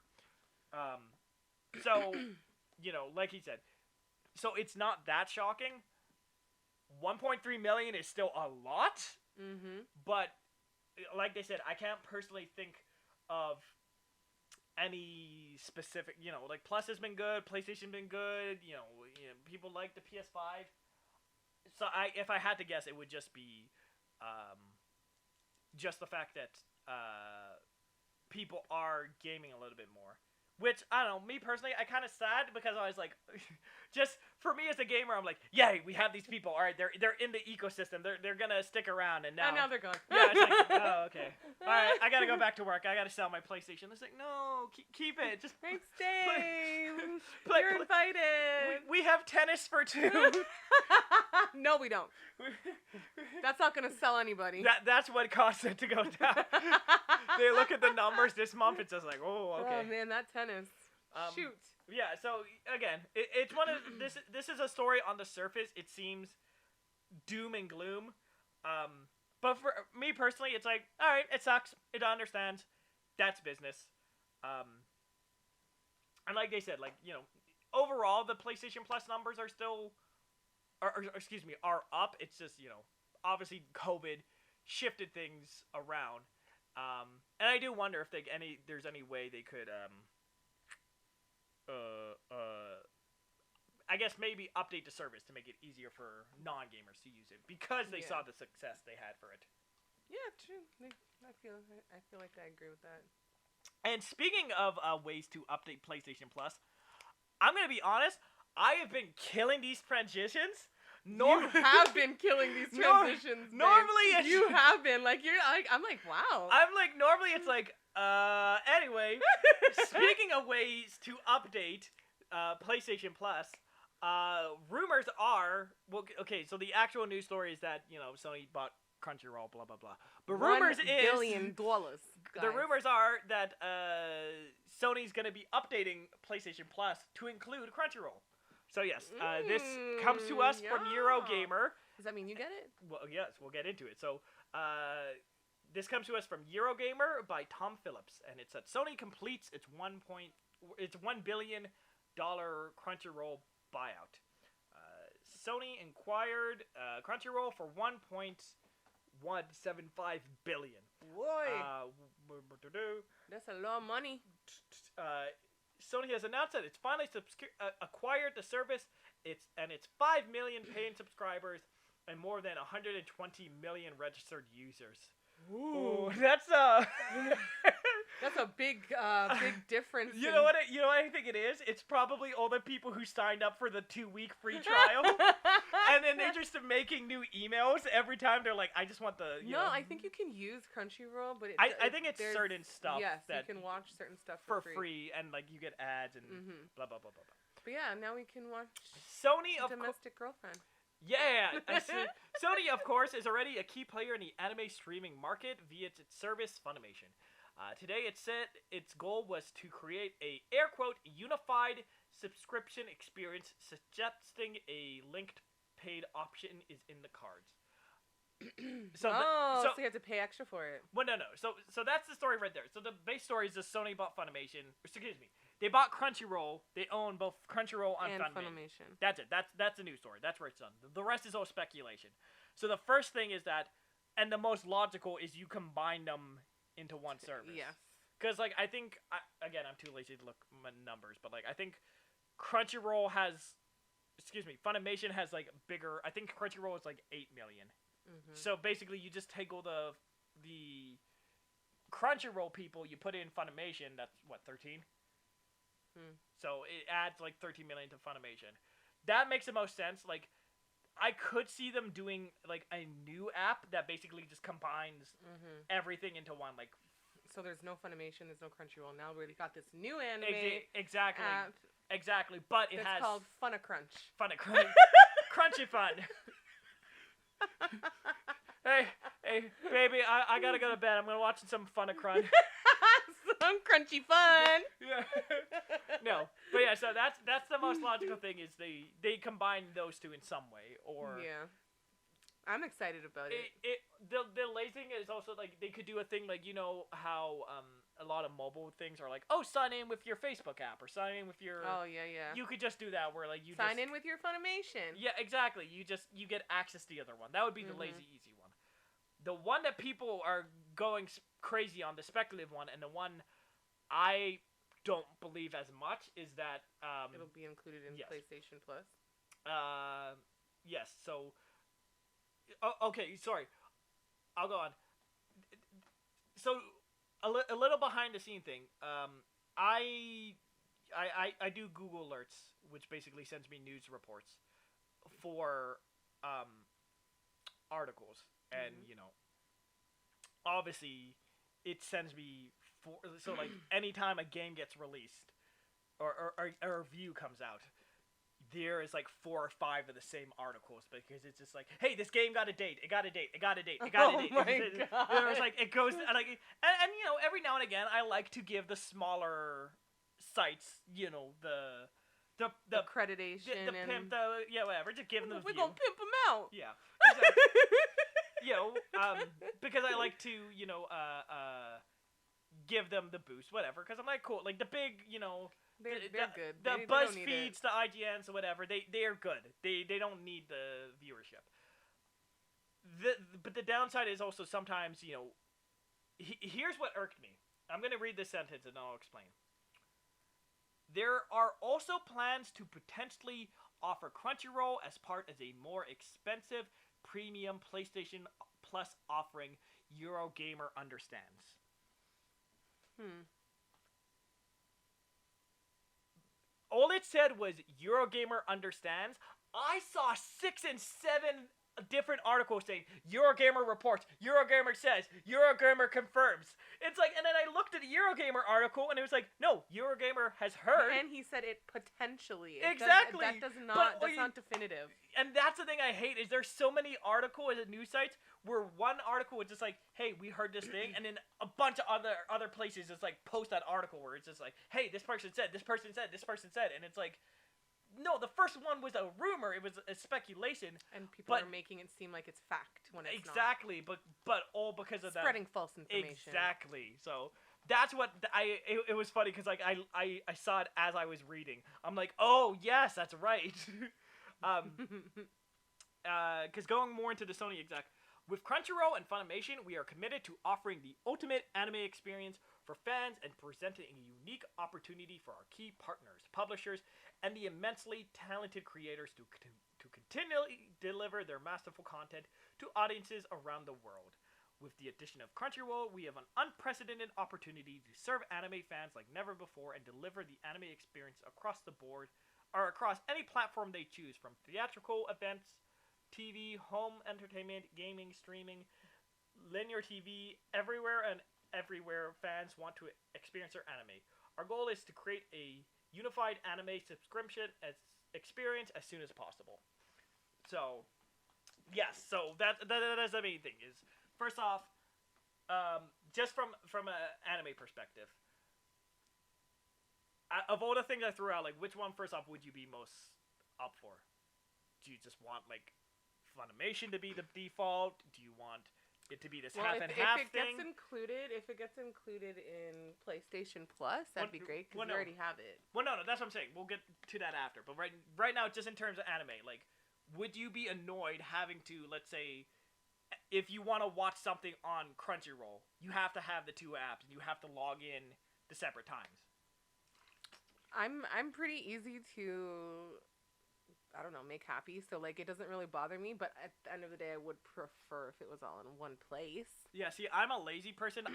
So like he said, so it's not that shocking. 1.3 million is still a lot, but like they said, I can't personally think of any specific, Plus has been good, PlayStation been good, people like the PS5. So if I had to guess, it would just be just the fact that people are gaming a little bit more. Which, I don't know, me personally, I kind of sad because I was just for me as a gamer, I'm yay, we have these people. All right, they're in the ecosystem. They're gonna stick around, and now they're gone. Yeah, it's oh, okay. All right, I gotta go back to work. I gotta sell my PlayStation. It's no, keep it. Just thanks, Dave. You're invited. We have tennis for 2. No, we don't. That's not gonna sell anybody. That's what caused it to go down. They look at the numbers this month. It's just oh, okay. Oh man, that tennis. Shoot. Yeah, so again, it's one of this is a story on the surface. It seems doom and gloom, but for me personally, it's like, all right, it sucks. It understands. That's business. And like they said, like, overall the PlayStation Plus numbers are still, are up. It's just, obviously COVID shifted things around. And I do wonder if there's any way they could I guess maybe update the service to make it easier for non-gamers to use it because they saw the success they had for it. Yeah, true. I feel like I agree with that. And speaking of ways to update PlayStation Plus, I'm gonna be honest. I have been killing these transitions. You have been killing these transitions. Normally, you have been I'm like, wow. I'm like, normally it's like, anyway. Speaking of ways to update PlayStation Plus, rumors are, so the actual news story is that, Sony bought Crunchyroll, blah blah blah. But rumors $1 billion. The rumors are that Sony's gonna be updating PlayStation Plus to include Crunchyroll. So yes, this comes to us from Eurogamer. Does that mean you get it? Well, yes, we'll get into it. So, this comes to us from Eurogamer by Tom Phillips, and it's that Sony completes its $1 billion Crunchyroll buyout. Sony acquired Crunchyroll for $1.175 billion. Boy, that's a lot of money. Sony has announced that it's finally acquired the service. It's 5 million paying subscribers and more than 120 million registered users. Ooh, that's that's a big difference. You know what I think it is? It's probably all the people who signed up for the 2-week free trial, and then they're just making new emails every time. They're like, I just want the. I think you can use Crunchyroll, but I think it's certain stuff. Yes, that you can watch certain stuff for free, and like you get ads and blah blah blah blah blah. But yeah, now we can watch Sony of Domestic Girlfriend. Yeah, Sony, of course, is already a key player in the anime streaming market via its service, Funimation. Today, it said its goal was to create a, air quote, unified subscription experience, suggesting a linked paid option is in the cards. So you have to pay extra for it. Well, no. So that's the story right there. So the base story is that Sony bought Funimation. Excuse me. They bought Crunchyroll. They own both Crunchyroll and Funimation. That's it. That's the news story. That's where it's done. The rest is all speculation. So the first thing is that, and the most logical is you combine them into one service. Yes. Because I think again, I'm too lazy to look my numbers, but I think Crunchyroll has, Funimation has bigger. I think Crunchyroll is 8 million. Mm-hmm. So basically, you just take all the Crunchyroll people, you put it in Funimation. That's what, 13. So it adds 13 million to Funimation. That makes the most sense. I could see them doing a new app that basically just combines everything into one. So there's no Funimation, there's no Crunchyroll. Now we got this new anime exactly app. Exactly, but it has called Funacrunch. Funacrunch. Crunchy Fun. Hey, baby, I gotta go to bed. I'm gonna watch some Funacrunch. Some crunchy fun. Yeah. No, but yeah. So that's the most logical thing is they combine those two in some way, or yeah. I'm excited about it. The lazy thing is also they could do a thing how a lot of mobile things are sign in with your Facebook app or sign in with your yeah. You could just do that where you sign in with your Funimation. Yeah, exactly. You get access to the other one. That would be the lazy easy one. The one that people are going crazy on, the speculative one, and the one I don't believe as much is that it'll be included in PlayStation Plus. Yes. So. Okay. Sorry. I'll go on. So a little behind the scene thing. I do Google Alerts, which basically sends me news reports for articles. And, obviously, it sends me anytime a game gets released or a review comes out, there is 4 or 5 of the same articles because it's just hey, this game got a date. It got a date. It got a date. It got a date. Oh my God. It goes and every now and again I like to give the smaller sites, you know, the accreditation the pimp, whatever. Just give them the We're view. gonna pimp them out. Yeah, exactly. Because I like to, give them the boost, whatever. Because I'm like, cool, like the big, they're good. The they BuzzFeeds, the IGNs, or whatever. They are good. They don't need the viewership. But the downside is also sometimes, here's what irked me. I'm gonna read this sentence and I'll explain. There are also plans to potentially offer Crunchyroll as part as a more expensive premium PlayStation Plus offering. Eurogamer understands. All it said was Eurogamer understands. I saw 6 and 7 different articles saying Eurogamer reports, Eurogamer says, Eurogamer confirms. It's like, and then I looked at the Eurogamer article and it was like, no, Eurogamer has heard. And he said it potentially. Exactly. That's not definitive. And that's the thing I hate is there's so many articles at news sites where one article is just like, hey, we heard this thing, and then a bunch of other places just like post that article where it's just like, hey, this person said, this person said, this person said, and it's like, no, the first one was a rumor. It was a speculation. And people are making it seem like it's fact when it's not. Exactly, but all because of spreading false information. Exactly. So that's what it was funny because like I saw it as I was reading. I'm like, oh yes, that's right. Because going more into the Sony exec, with Crunchyroll and Funimation, we are committed to offering the ultimate anime experience for fans and presenting a unique opportunity for our key partners, publishers, and the immensely talented creators to continually deliver their masterful content to audiences around the world. With the addition of Crunchyroll, we have an unprecedented opportunity to serve anime fans like never before and deliver the anime experience across the board, or across any platform they choose, from theatrical events, TV, home entertainment, gaming, streaming, linear TV, everywhere fans want to experience their anime. Our goal is to create a unified anime subscription experience as soon as possible. So, yes, so that is the main thing. Is first off, just from an anime perspective, of all the things I threw out, like which one first off would you be most up for? Do you just want like Funimation to be the default? Do you want it to be this half and half thing? If it gets included in PlayStation Plus, that'd be great because we already have it. Well, no, that's what I'm saying. We'll get to that after. But right now, just in terms of anime, like, would you be annoyed having to, let's say, if you want to watch something on Crunchyroll, you have to have the two apps and you have to log in the separate times? I'm pretty easy to, I don't know, make happy. So, like, it doesn't really bother me. But at the end of the day, I would prefer if it was all in one place. Yeah, see, I'm a lazy person.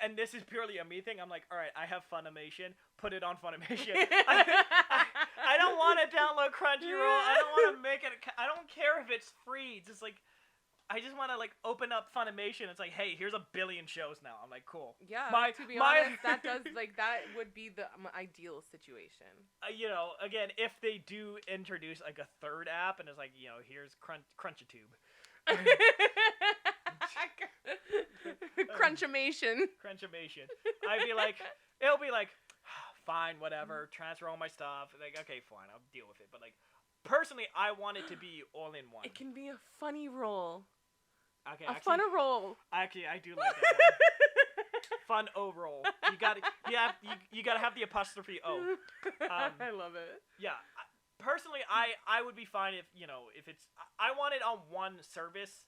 And this is purely a me thing. I'm like, all right, I have Funimation. Put it on Funimation. I don't want to download Crunchyroll. I don't want to make it. I don't care if it's free. It's just like, I just want to like open up Funimation. It's like, hey, here's 1 billion shows now. I'm like, cool. Yeah, to be honest, that would be the ideal situation. Again, if they do introduce like a third app and it's like, here's Crunchytube. Crunchimation. It'll be like, fine, whatever, transfer all my stuff. Like, okay, fine, I'll deal with it. But like, personally, I want it to be all in one. It can be a funny roll. Okay, funny roll. Actually, I do like that. Fun overall. You gotta have the apostrophe O. I love it. Yeah. Personally, I would be fine if it's, I want it on one service.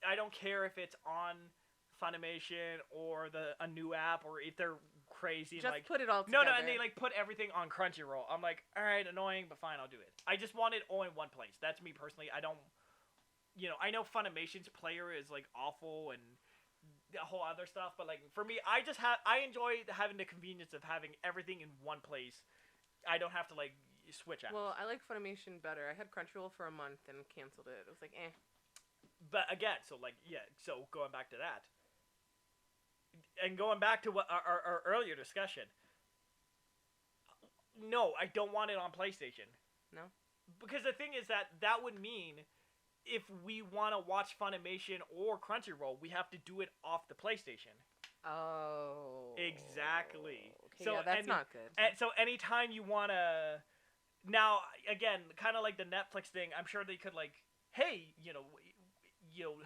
I don't care if it's on Funimation or a new app, or if they're crazy. Just and like, put it all together. No, and they like put everything on Crunchyroll. I'm like, all right, annoying, but fine, I'll do it. I just want it all in one place. That's me personally. I don't, I know Funimation's player is like awful and the whole other stuff, but like for me, I enjoy having the convenience of having everything in one place. I don't have to like switch apps. Well, I like Funimation better. I had Crunchyroll for a month and canceled it. It was like, eh. But again, so going back to that, and going back to what our earlier discussion, no, I don't want it on PlayStation. No. Because the thing is that would mean if we want to watch Funimation or Crunchyroll, we have to do it off the PlayStation. Oh. Exactly. Okay, so that's not good. And so anytime you wanna, now again, kind of like the Netflix thing, I'm sure they could like, hey,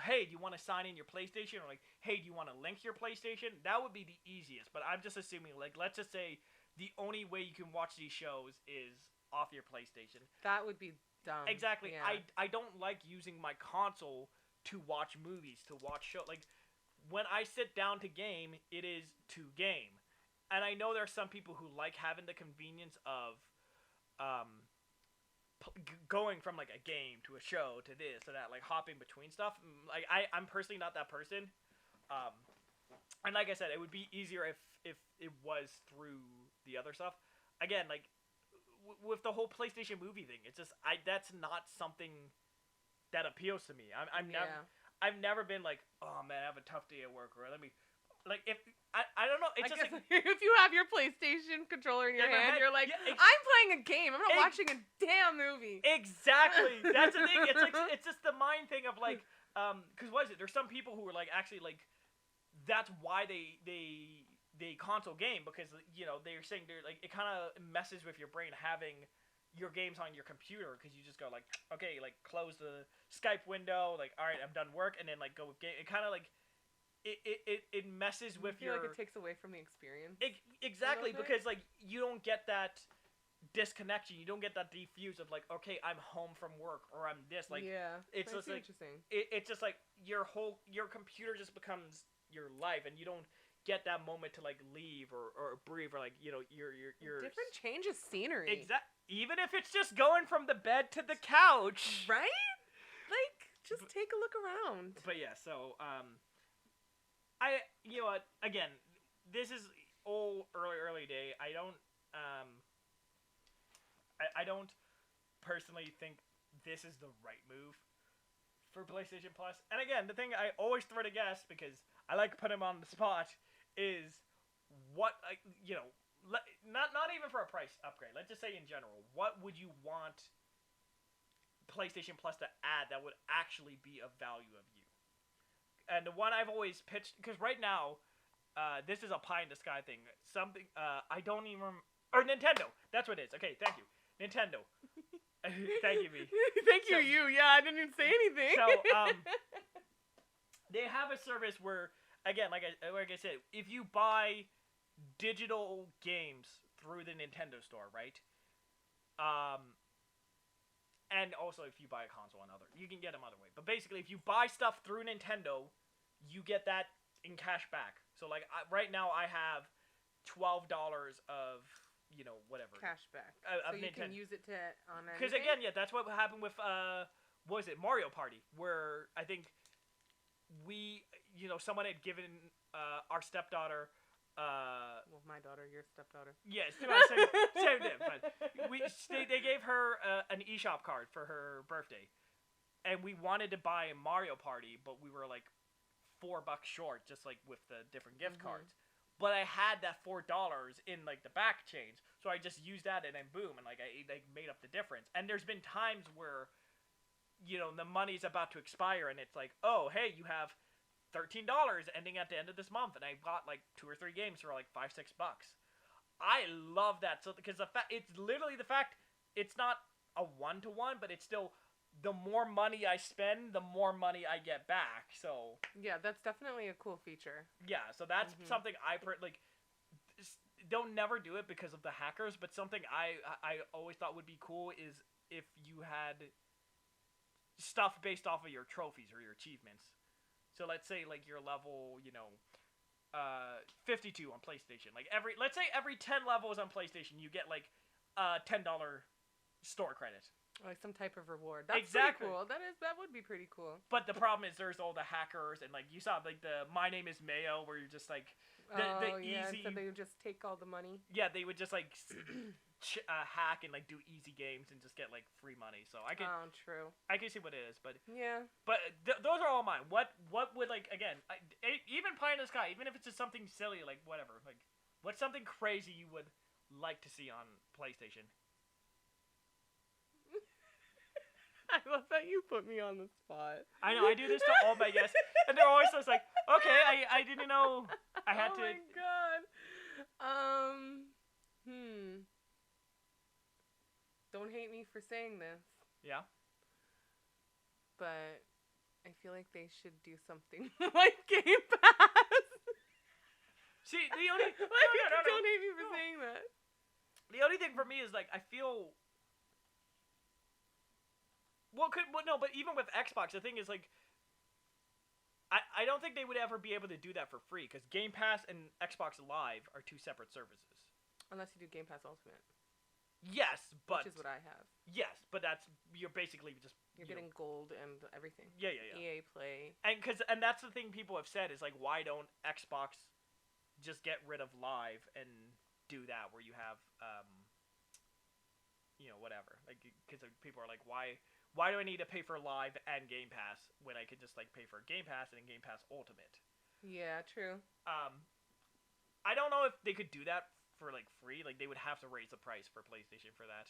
hey, do you want to sign in your PlayStation? Or like, hey, do you want to link your PlayStation? That would be the easiest. But I'm just assuming, like, let's just say the only way you can watch these shows is off your PlayStation. That would be dumb. Exactly. Yeah. I don't like using my console to watch movies, to watch shows. Like, when I sit down to game, it is to game. And I know there are some people who like having the convenience of going from like a game to a show to this to that, like hopping between stuff. Like I'm personally not that person. And like I said, it would be easier if it was through the other stuff. Again, like with the whole PlayStation movie thing, it's just that's not something that appeals to me. I've never been like, oh man, I have a tough day at work, or let me. Like, if I don't know, it's just like, if you have your PlayStation controller in your hand, you're like, I'm playing a game. I'm not watching a damn movie. Exactly. That's the thing. It's like it's just the mind thing of like, because what is it? There's some people who are like actually like, that's why they console game, because they're saying they're like, it kind of messes with your brain having your games on your computer, because you just go like, okay, like close the Skype window, like all right, I'm done work, and then like go with game. It kind of like. It messes with your. I feel like it takes away from the experience. Exactly, because like you don't get that disconnection. You don't get that defuse of like, okay, I'm home from work, or I'm this. Like, it's just like interesting. It's just like your computer just becomes your life, and you don't get that moment to like leave or breathe, or like your different change of scenery. Even if it's just going from the bed to the couch, right? Like, just take a look around. But yeah, so you know what? Again, this is all early day. I don't personally think this is the right move for PlayStation Plus. And again, the thing I always throw to guess, because I like to put him on the spot, is what not even for a price upgrade. Let's just say in general, what would you want PlayStation Plus to add that would actually be of value of you? And the one I've always pitched, because right now, this is a pie in the sky thing. Something I don't even, or Nintendo. That's what it is. Okay, thank you, Nintendo. Thank you, me. Thank you, you. Yeah, I didn't even say anything. So they have a service where, again, like I said, if you buy digital games through the Nintendo store, right? And also, if you buy a console and you can get them other way. But basically, if you buy stuff through Nintendo, you get that in cash back. So, like, right now, I have $12 of, whatever. Cash back. So you Nintendo. Can use it on anything? Because, again, that's what happened with, what was it, Mario Party, where I think someone had given our stepdaughter, well, my daughter, your stepdaughter. Yes, same thing. But they gave her an eShop card for her birthday, and we wanted to buy a Mario Party, but we were like $4 short, just like with the different gift cards. But I had that $4 in like the back change, so I just used that, and then boom, and like I made up the difference. And there's been times where, the money's about to expire, and it's like, oh hey, you have $13 ending at the end of this month, and I bought like 2 or 3 games for like $5-6. I love that, so because it's literally the fact it's not a 1-to-1, but it's still the more money I spend, the more money I get back. So yeah, that's definitely a cool feature. Yeah, so that's something they'll never do it because of the hackers, but something I always thought would be cool is if you had stuff based off of your trophies or your achievements. So let's say like your level, 52 on PlayStation. Like let's say every 10 levels on PlayStation, you get like $10 store credit. Like some type of reward. That's exactly pretty cool. That would be pretty cool. But the problem is there's all the hackers, and like you saw like the My Name is Mayo, where you're just like the easy. So they would just take all the money. Yeah, they would just like hack and like do easy games and just get like free money. So I can. Oh, true. I can see what it is, but yeah. But those are all mine. What would like again? Even Pie in the Sky, even if it's just something silly, like whatever. Like, what's something crazy you would like to see on PlayStation? I love that you put me on the spot. I know, I do this to all my guests, and they're always just like, okay, I didn't know I had to. Oh my god. Don't hate me for saying this. Yeah. But I feel like they should do something like Game Pass. See, the only don't hate me for saying that. The only thing for me is like I feel. But even with Xbox, the thing is like. I don't think they would ever be able to do that for free because Game Pass and Xbox Live are two separate services. Unless you do Game Pass Ultimate. Yes, but which is what I have. Yes, but you're basically just you're getting gold and everything. Yeah. EA Play. And that's the thing people have said is like, why don't Xbox just get rid of Live and do that where you have whatever, like, because people are like, why do I need to pay for Live and Game Pass when I could just like pay for Game Pass and Game Pass Ultimate? Yeah, true. I don't know if they could do that for like free. Like they would have to raise the price for PlayStation for that.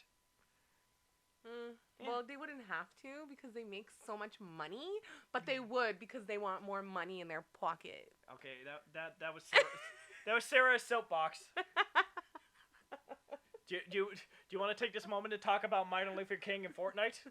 Well, they wouldn't have to because they make so much money, but they would because they want more money in their pocket. Okay, that was Sarah, that was Sarah's soapbox. Do you want to take this moment to talk about Martin Luther King and Fortnite?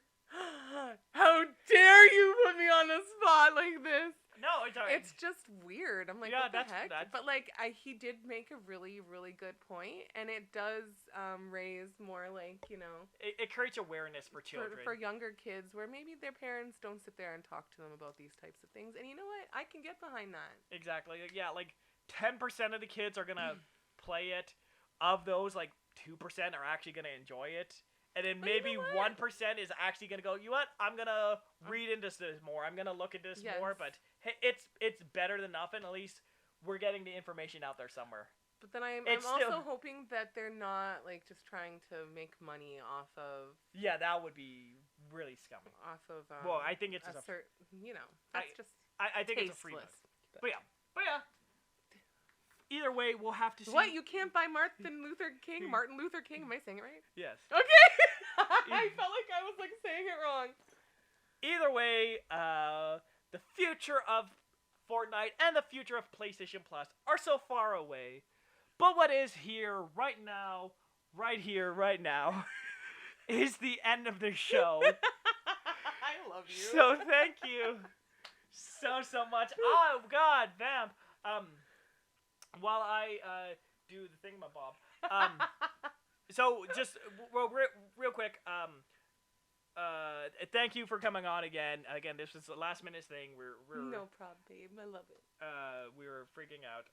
How dare you put me on the spot like this? No, it's alright. It's just weird. I'm like, what the heck? But like, he did make a really, really good point, and it does raise more like, It creates awareness for children. For younger kids, where maybe their parents don't sit there and talk to them about these types of things. And you know what? I can get behind that. Exactly. Yeah, like 10% of the kids are gonna play it. Of those, like 2% are actually gonna enjoy it. And then maybe 1% is actually going to go, you know what, I'm going to read into this more. I'm going to look into this more. But hey, it's better than nothing. At least we're getting the information out there somewhere. But then I'm also hoping that they're not like just trying to make money off of... Yeah, that would be really scummy. Off of... well, I think it's just that's just I think it's a free list. But yeah. Either way, we'll have to see. What? You can't buy Martin Luther King? Am I saying it right? Yes. Okay! I felt like I was like saying it wrong. Either way, the future of Fortnite and the future of PlayStation Plus are so far away. But what is here right now, is the end of the show. I love you. So thank you so much. Oh, God, Vamp. While I do the thingamabob, so just real quick, thank you for coming on again. Again, this was the last minute thing. We're no problem, babe. I love it. We were freaking out.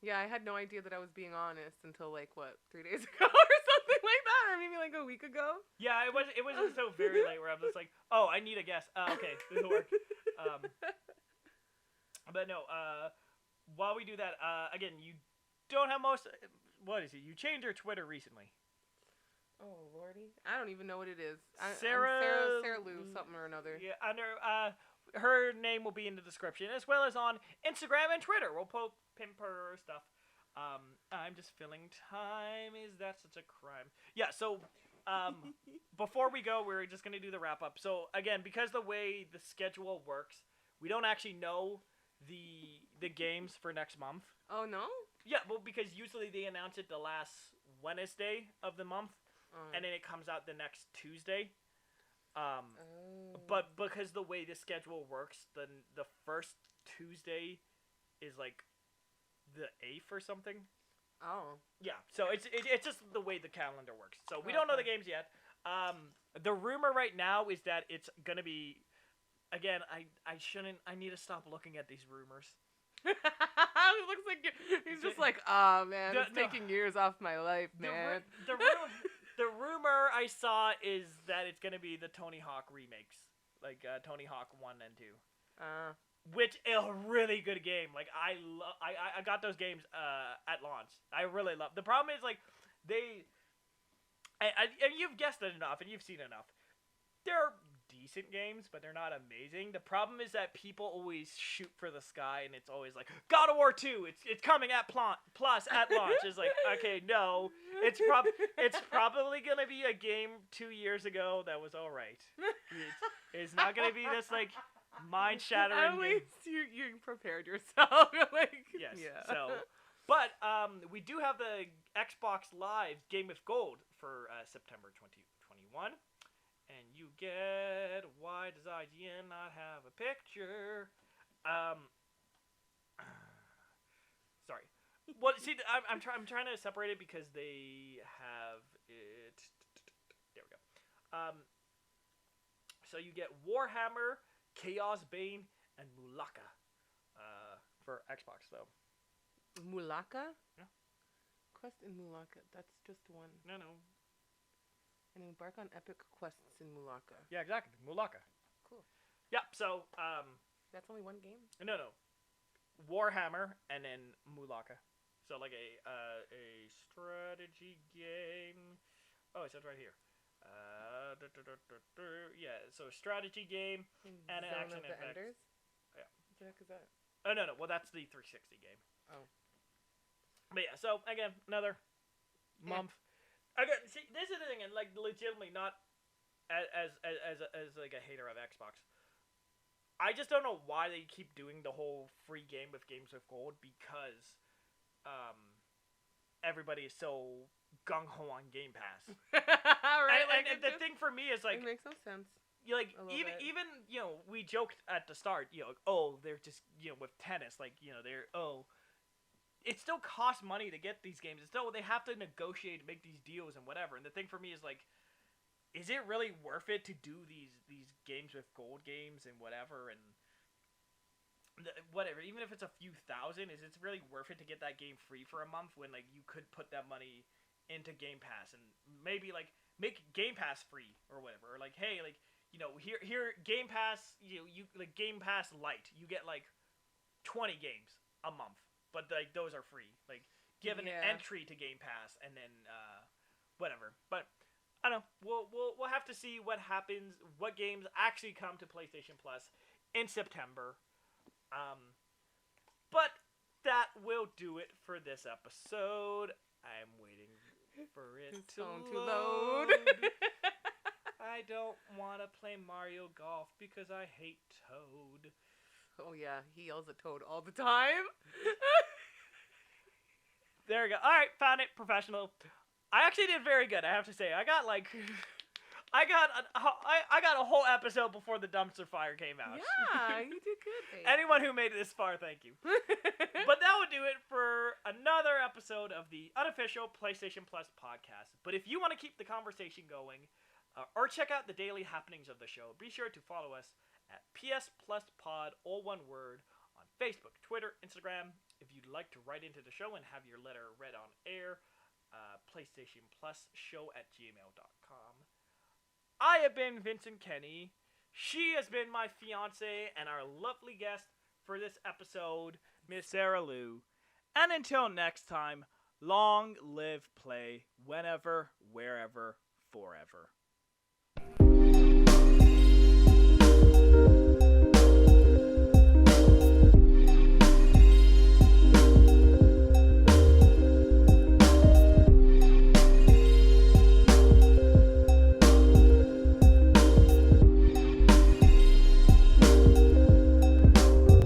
Yeah, I had no idea that I was being honest until like 3 days ago or something like that, or maybe like a week ago. Yeah, it was so very late where I was just like, oh, I need a guess. Okay, this will work. But no, while we do that, again, you don't have what is it? You changed your Twitter recently. Oh, Lordy. I don't even know what it is. Sarah Lou something or another. Yeah, under, her name will be in the description, as well as on Instagram and Twitter. We'll pimp her stuff. I'm just filling time. Is that such a crime? Yeah, so, before we go, we're just going to do the wrap-up. So, again, because the way the schedule works, we don't actually know the games for next month. Oh, no? Yeah, well, because usually they announce it the last Wednesday of the month, and then it comes out the next Tuesday. But because the way the schedule works, the first Tuesday is like the 8th or something. Oh. Yeah, so it's just the way the calendar works. So we don't know the games yet. The rumor right now is that it's gonna be... Again, I need to stop looking at these rumors. It looks like he's just like, oh man, it's taking years off my life, man. The rumor I saw is that it's gonna be the Tony Hawk remakes, like Tony Hawk 1 and 2. Which is a really good game. Like I got those games at launch. I really love. The problem is like and you've guessed it enough and you've seen enough. They're decent games, but they're not amazing. The problem is that people always shoot for the sky, and it's always like God of War 2. It's coming at plus at launch. It's like, okay, no, it's probably gonna be a game 2 years ago that was all right. It's not gonna be this like mind shattering. At least you prepared yourself. Like yes. Yeah. So But we do have the Xbox Live Game with Gold for September 2021. And you get, why does IGN not have a picture? Sorry. Well, see, I'm trying to separate it because they have it. There we go. So you get Warhammer, Chaos Bane, and Mulaka for Xbox, though. Mulaka? Yeah. Quest in Mulaka. That's just one. No. And embark on epic quests in Mulaka. Yeah, exactly. Mulaka. Cool. Yep. So that's only one game. No. Warhammer and then Mulaka. So like a strategy game. Oh, it says right here. Yeah, so strategy game and an action of the effects. Enders? Yeah. What the heck is that? Oh no. Well, that's the 360 game. Oh. But yeah. So again, another month. Again, see, this is the thing, and like legitimately not as like a hater of Xbox. I just don't know why they keep doing the whole free game with Games with Gold because everybody is so gung ho on Game Pass. Right, and the thing for me is like it makes no sense. Like even we joked at the start, they're just with tennis, like they're it still costs money to get these games. It's still they have to negotiate to make these deals and whatever. And the thing for me is like, is it really worth it to do these games with gold games and whatever and whatever? Even if it's a few thousand, is it really worth it to get that game free for a month when like you could put that money into Game Pass and maybe like make Game Pass free or whatever? Or like, hey, like here Game Pass, you like Game Pass Lite, you get like 20 games a month. But like those are free. Like give an entry to Game Pass and then whatever. But I don't know. We'll have to see what happens. What games actually come to PlayStation Plus in September. But that will do it for this episode. I'm waiting for it to load. I don't want to play Mario Golf because I hate Toad. Oh yeah, he yells at Toad all the time. There we go. All right, found it. Professional. I actually did very good. I have to say, I got a whole episode before the dumpster fire came out. Yeah, you did good. Babe. Anyone who made it this far, thank you. But that would do it for another episode of the Unofficial PlayStation Plus podcast. But if you want to keep the conversation going, or check out the daily happenings of the show, be sure to follow us at PS Plus Pod, all one word, on Facebook, Twitter, Instagram. If you'd like to write into the show and have your letter read on air, PlayStationPlusShow@gmail.com. I have been Vincent Kenny. She has been my fiance and our lovely guest for this episode, Miss Sarah Lou. And until next time, long live play, whenever, wherever, forever.